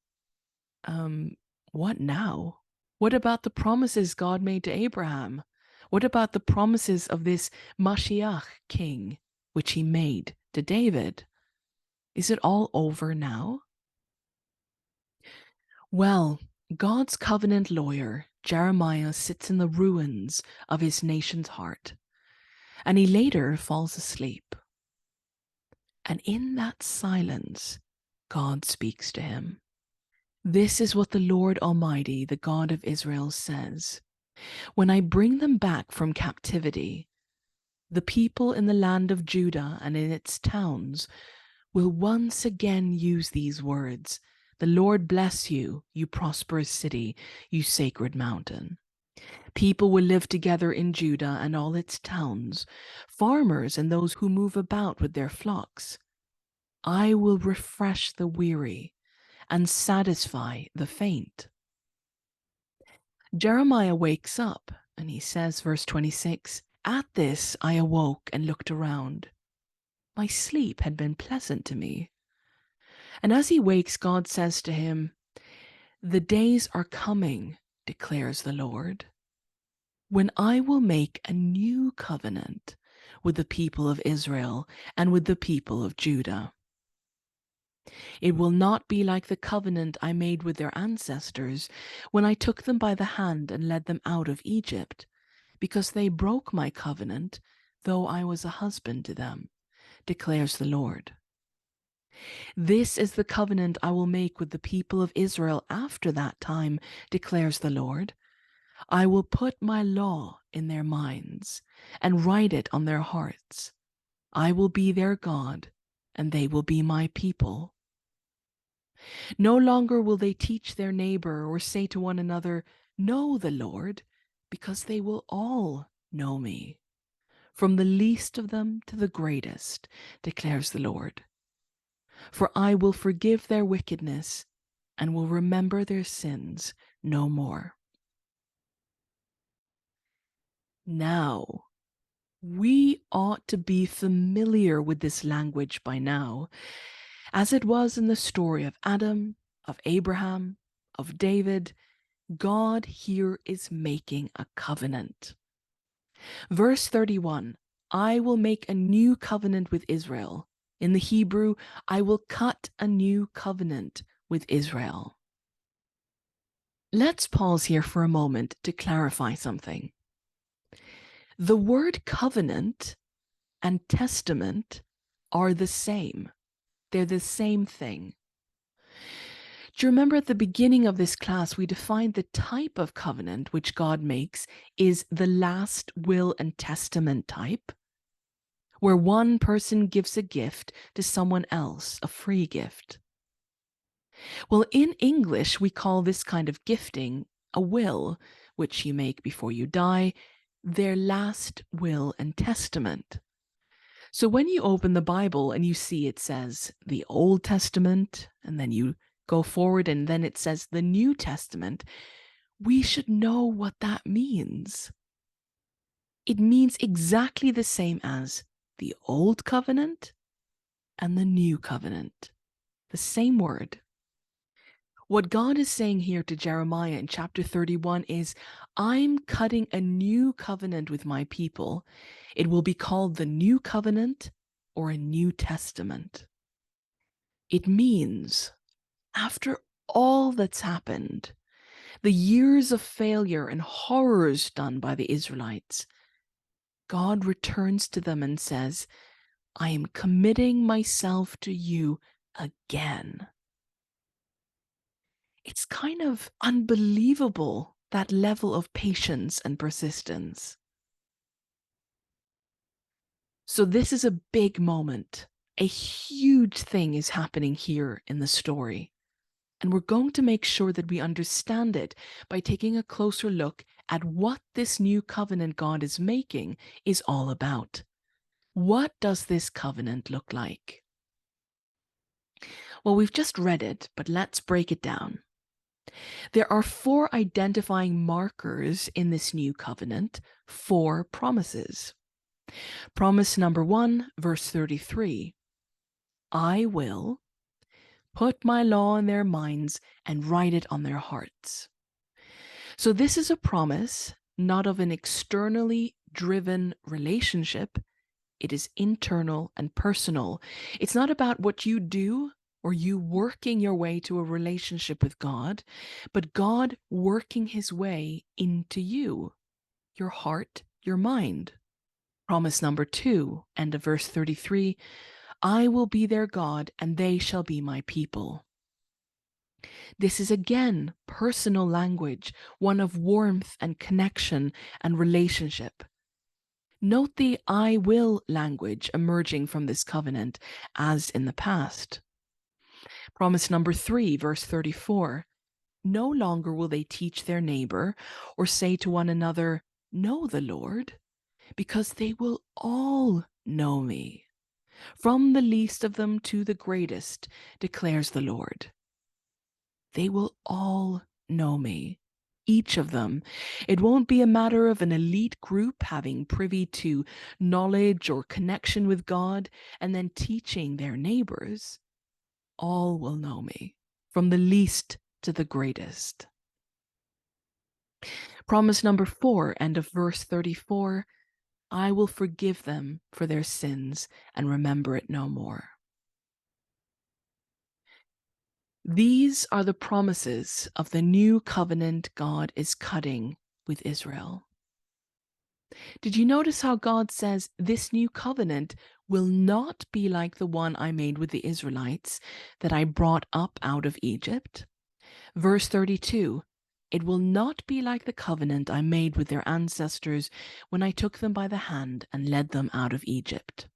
what now? What about the promises God made to Abraham? What about the promises of this Mashiach king, which he made to David? Is it all over now? Well, God's covenant lawyer, Jeremiah, sits in the ruins of his nation's heart, and he later falls asleep. And in that silence, God speaks to him. This is what the Lord Almighty, the God of Israel, says. When I bring them back from captivity, the people in the land of Judah and in its towns will once again use these words. The Lord bless you, you prosperous city, you sacred mountain. People will live together in Judah and all its towns, farmers and those who move about with their flocks. I will refresh the weary and satisfy the faint. Jeremiah wakes up and he says, verse 26, At this I awoke and looked around. My sleep had been pleasant to me. And as he wakes, God says to him, The days are coming, declares the Lord, when I will make a new covenant with the people of Israel and with the people of Judah. It will not be like the covenant I made with their ancestors when I took them by the hand and led them out of Egypt, because they broke my covenant, though I was a husband to them, declares the Lord. This is the covenant I will make with the people of Israel after that time, declares the Lord. I will put my law in their minds and write it on their hearts. I will be their God, and they will be my people. No longer will they teach their neighbor or say to one another, Know the Lord, because they will all know me, from the least of them to the greatest, declares the Lord. For I will forgive their wickedness and will remember their sins no more. Now, we ought to be familiar with this language by now, as it was in the story of Adam, of Abraham, of David. God here is making a covenant. Verse 31, I will make a new covenant with Israel. In the Hebrew, I will cut a new covenant with Israel. Let's pause here for a moment to clarify something. The word covenant and testament are the same. They're the same thing. Do you remember at the beginning of this class, we defined the type of covenant which God makes is the last will and testament type, where one person gives a gift to someone else, a free gift. Well, in English, we call this kind of gifting a will, which you make before you die, their last will and testament. So when you open the Bible and you see it says the Old Testament, and then you go forward and then it says the New Testament, we should know what that means. It means exactly the same as the Old Covenant and the New Covenant. The same word. What God is saying here to Jeremiah in chapter 31 is, I'm cutting a new covenant with my people. It will be called the New Covenant or a New Testament. It means, after all that's happened, the years of failure and horrors done by the Israelites, God returns to them and says, I am committing myself to you again. It's kind of unbelievable, that level of patience and persistence. So this is a big moment. A huge thing is happening here in the story. And we're going to make sure that we understand it by taking a closer look at what this new covenant God is making is all about. What does this covenant look like? Well, we've just read it, but let's break it down. There are 4 identifying markers in this new covenant, 4 promises. Promise number 1, verse 33. I will put my law in their minds and write it on their hearts. So this is a promise not of an externally driven relationship. It is internal and personal. It's not about what you do or you working your way to a relationship with God, but God working his way into you, your heart, your mind. Promise number 2, end of verse 33, I will be their God and they shall be my people. This is again personal language, one of warmth and connection and relationship. Note the I will language emerging from this covenant as in the past. Promise number 3, verse 34. No longer will they teach their neighbor or say to one another, know the Lord, because they will all know me. From the least of them to the greatest, declares the Lord. They will all know me. Each of them. It won't be a matter of an elite group having privy to knowledge or connection with God and then teaching their neighbors. All will know me, from the least to the greatest. Promise number 4, end of verse 34, I will forgive them for their sins and remember it no more. These are the promises of the new covenant God is cutting with Israel. Did you notice how God says this new covenant will not be like the one I made with the Israelites that I brought up out of Egypt? Verse 32, it will not be like the covenant I made with their ancestors when I took them by the hand and led them out of Egypt.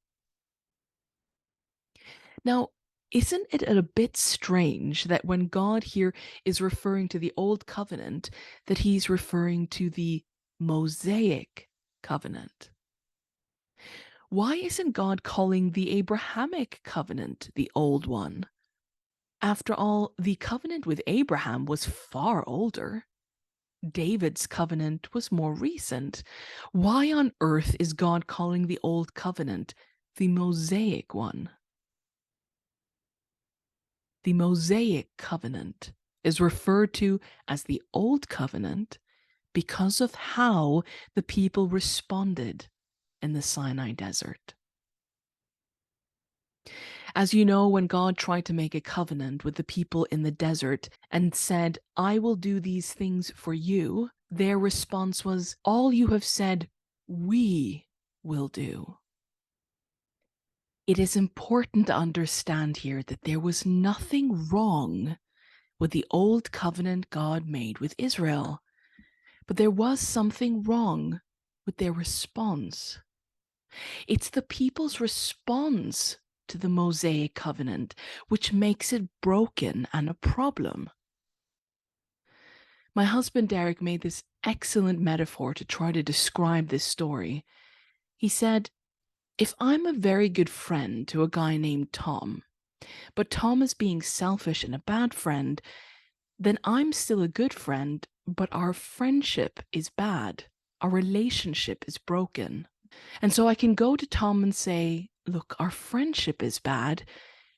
Now, isn't it a bit strange that when God here is referring to the Old Covenant, that he's referring to the Mosaic Covenant? Why isn't God calling the Abrahamic covenant the old one? After all, the covenant with Abraham was far older. David's covenant was more recent. Why on earth is God calling the old covenant the Mosaic one? The Mosaic covenant is referred to as the Old Covenant because of how the people responded in the Sinai desert. As you know, when God tried to make a covenant with the people in the desert and said, I will do these things for you, their response was, all you have said, we will do. It is important to understand here that there was nothing wrong with the old covenant God made with Israel, but there was something wrong with their response. It's the people's response to the Mosaic covenant which makes it broken and a problem. My husband Derek made this excellent metaphor to try to describe this story. He said, if I'm a very good friend to a guy named Tom, but Tom is being selfish and a bad friend, then I'm still a good friend, but our friendship is bad. Our relationship is broken. And so I can go to Tom and say, look, our friendship is bad.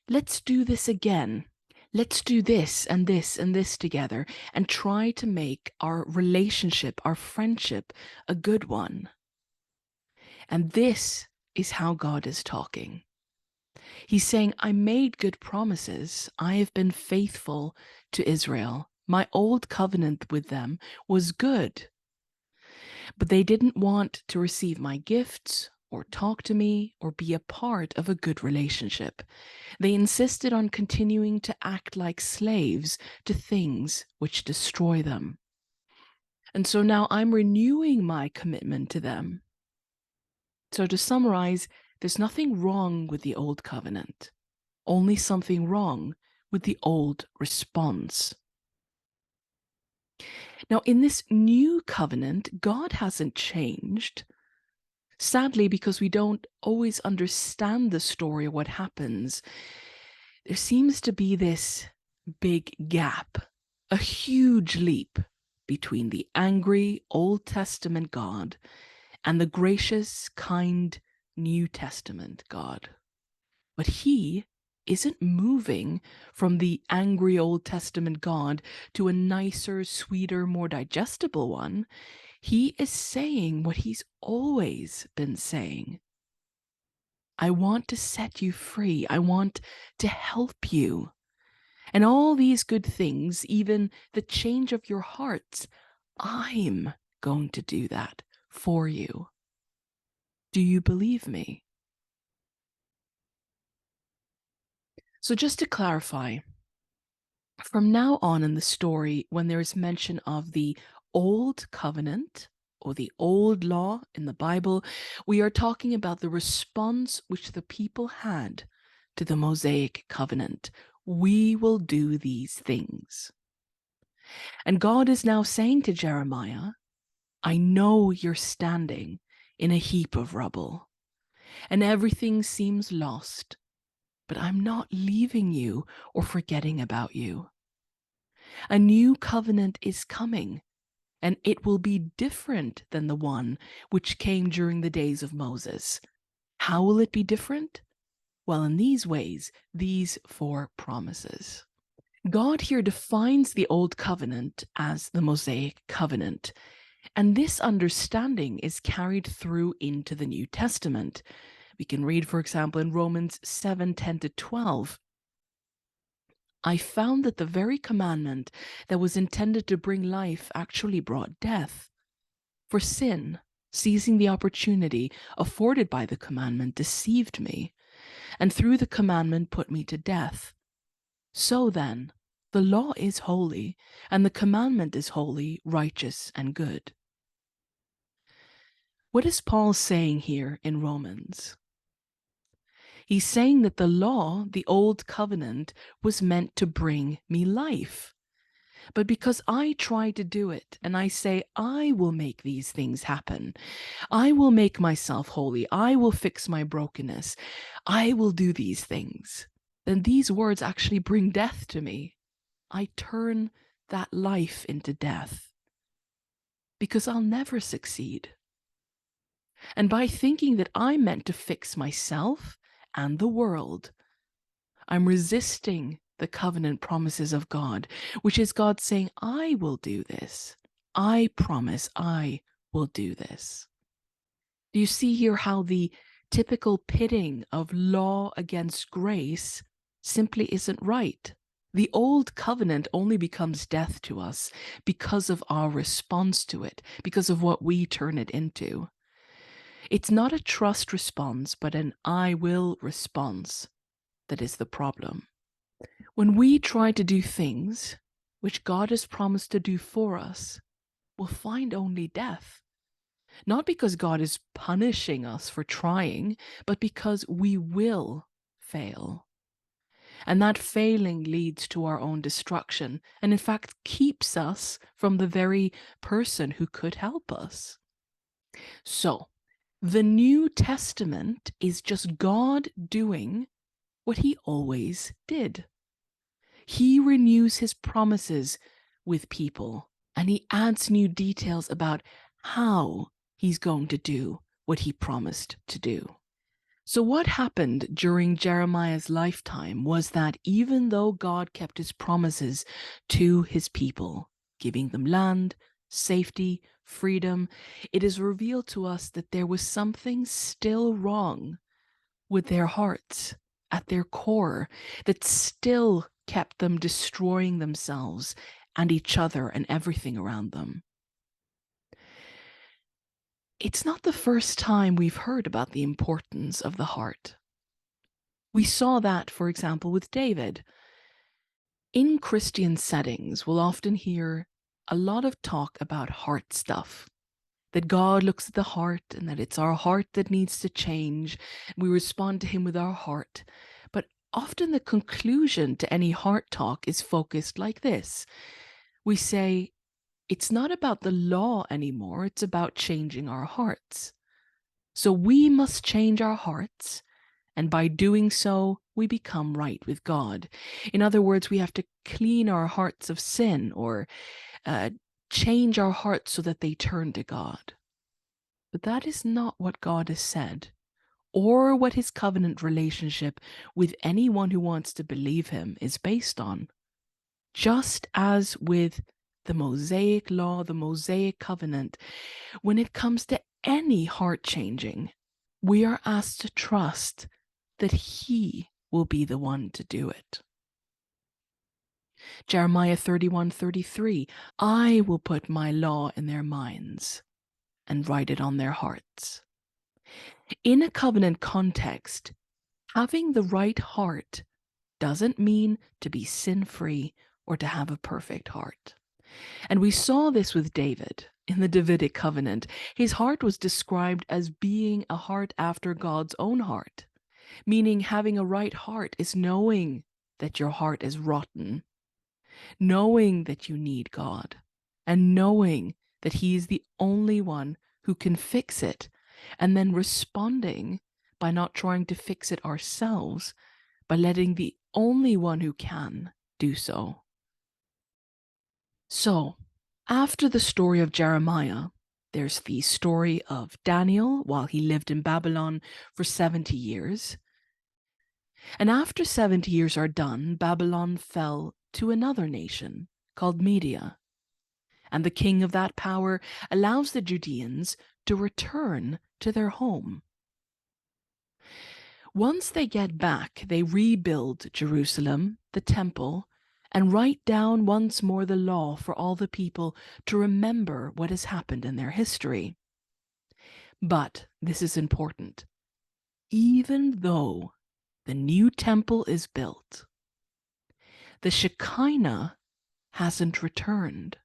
Let's do this again. Let's do this and this and this together and try to make our relationship, our friendship, a good one. And this is how God is talking. He's saying, I made good promises. I have been faithful to Israel. My old covenant with them was good. But they didn't want to receive my gifts or talk to me or be a part of a good relationship. They insisted on continuing to act like slaves to things which destroy them. And so now I'm renewing my commitment to them. So to summarize, there's nothing wrong with the old covenant, only something wrong with the old response. Now, in this new covenant, God hasn't changed. Sadly, because we don't always understand the story of what happens, there seems to be this big gap, a huge leap between the angry Old Testament God and the gracious, kind New Testament God. But he isn't moving from the angry Old Testament God to a nicer, sweeter, more digestible one. He is saying what he's always been saying. I want to set you free. I want to help you. And all these good things, even the change of your hearts, I'm going to do that for you. Do you believe me? So just to clarify, from now on in the story, when there is mention of the old covenant or the old law in the Bible, we are talking about the response which the people had to the Mosaic covenant. We will do these things. And God is now saying to Jeremiah, I know you're standing in a heap of rubble, and everything seems lost, but I'm not leaving you or forgetting about you. A new covenant is coming, and it will be different than the one which came during the days of Moses. How will it be different? Well, in these ways, these 4 promises. God here defines the Old Covenant as the Mosaic Covenant, and this understanding is carried through into the New Testament. We can read, for example, in Romans 7:10-12, I found that the very commandment that was intended to bring life actually brought death. For sin, seizing the opportunity afforded by the commandment, deceived me, and through the commandment put me to death. So then, the law is holy, and the commandment is holy, righteous, and good. What is Paul saying here in Romans? He's saying that the law, the old covenant, was meant to bring me life. But because I try to do it and I say, I will make these things happen, I will make myself holy, I will fix my brokenness, I will do these things, then these words actually bring death to me. I turn that life into death because I'll never succeed. And by thinking that I'm meant to fix myself and the world, I'm resisting the covenant promises of God, which is God saying, I will do this. I promise I will do this. Do you see here how the typical pitting of law against grace simply isn't right? The old covenant only becomes death to us because of our response to it, because of what we turn it into. It's not a trust response, but an I will response that is the problem. When we try to do things which God has promised to do for us, we'll find only death. Not because God is punishing us for trying, but because we will fail. And that failing leads to our own destruction, and in fact keeps us from the very person who could help us. So, the New Testament is just God doing what he always did. He renews his promises with people, and he adds new details about how he's going to do what he promised to do. So what happened during Jeremiah's lifetime was that even though God kept his promises to his people, giving them land, safety, freedom, it is revealed to us that there was something still wrong with their hearts at their core that still kept them destroying themselves and each other and everything around them. It's not the first time we've heard about the importance of the heart. We saw that, for example, with David. In Christian settings, we'll often hear a lot of talk about heart stuff, that God looks at the heart and that it's our heart that needs to change. We respond to him with our heart. But often the conclusion to any heart talk is focused like this. We say, it's not about the law anymore, it's about changing our hearts. So we must change our hearts, and by doing so, we become right with God. In other words, we have to clean our hearts of sin, or change our hearts so that they turn to God. But that is not what God has said, or what his covenant relationship with anyone who wants to believe him is based on. Just as with the Mosaic law, the Mosaic covenant, when it comes to any heart changing, we are asked to trust that he will be the one to do it. Jeremiah 31:33, I will put my law in their minds and write it on their hearts. In a covenant context, having the right heart doesn't mean to be sin-free or to have a perfect heart. And we saw this with David in the Davidic covenant. His heart was described as being a heart after God's own heart, meaning having a right heart is knowing that your heart is rotten, knowing that you need God, and knowing that he is the only one who can fix it, and then responding by not trying to fix it ourselves, by letting the only one who can do so. So, after the story of Jeremiah, there's the story of Daniel while he lived in Babylon for 70 years. And after 70 years are done, Babylon fell to another nation called Media. And the king of that power allows the Judeans to return to their home. Once they get back, they rebuild Jerusalem, the temple, and write down once more the law for all the people to remember what has happened in their history. But this is important. Even though the new temple is built, the Shekinah hasn't returned.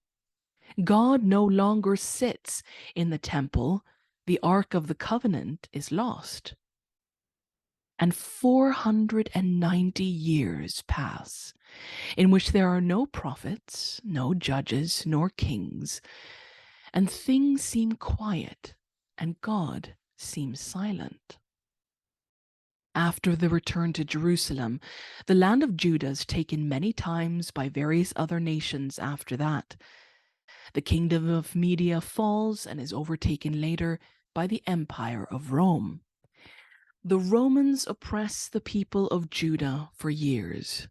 God no longer sits in the temple. The Ark of the Covenant is lost. And 490 years pass, in which there are no prophets, no judges, nor kings, and things seem quiet, and God seems silent. After the return to Jerusalem, the land of Judah is taken many times by various other nations after that. The kingdom of Media falls and is overtaken later by the empire of Rome. The Romans oppress the people of Judah for years,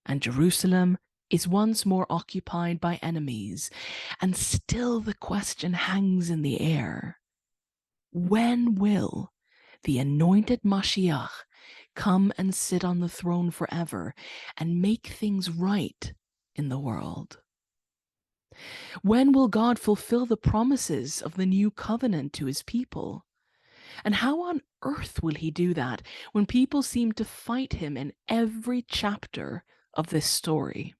and Jerusalem is once more occupied by enemies, and still the question hangs in the air. When will the anointed Mashiach come and sit on the throne forever and make things right in the world? When will God fulfill the promises of the new covenant to his people? And how on earth will he do that when people seem to fight him in every chapter of this story?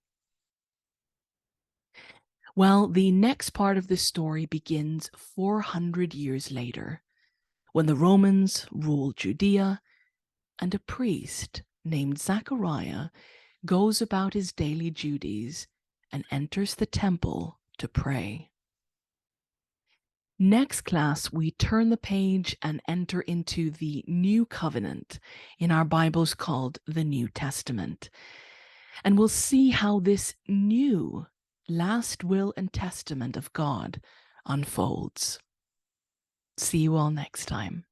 Well, the next part of this story begins 400 years later, when the Romans ruled Judea, and a priest named Zechariah goes about his daily duties and enters the temple to pray. Next class, we turn the page and enter into the New Covenant, in our Bibles called the New Testament. And we'll see how this new last will and testament of God unfolds. See you all next time.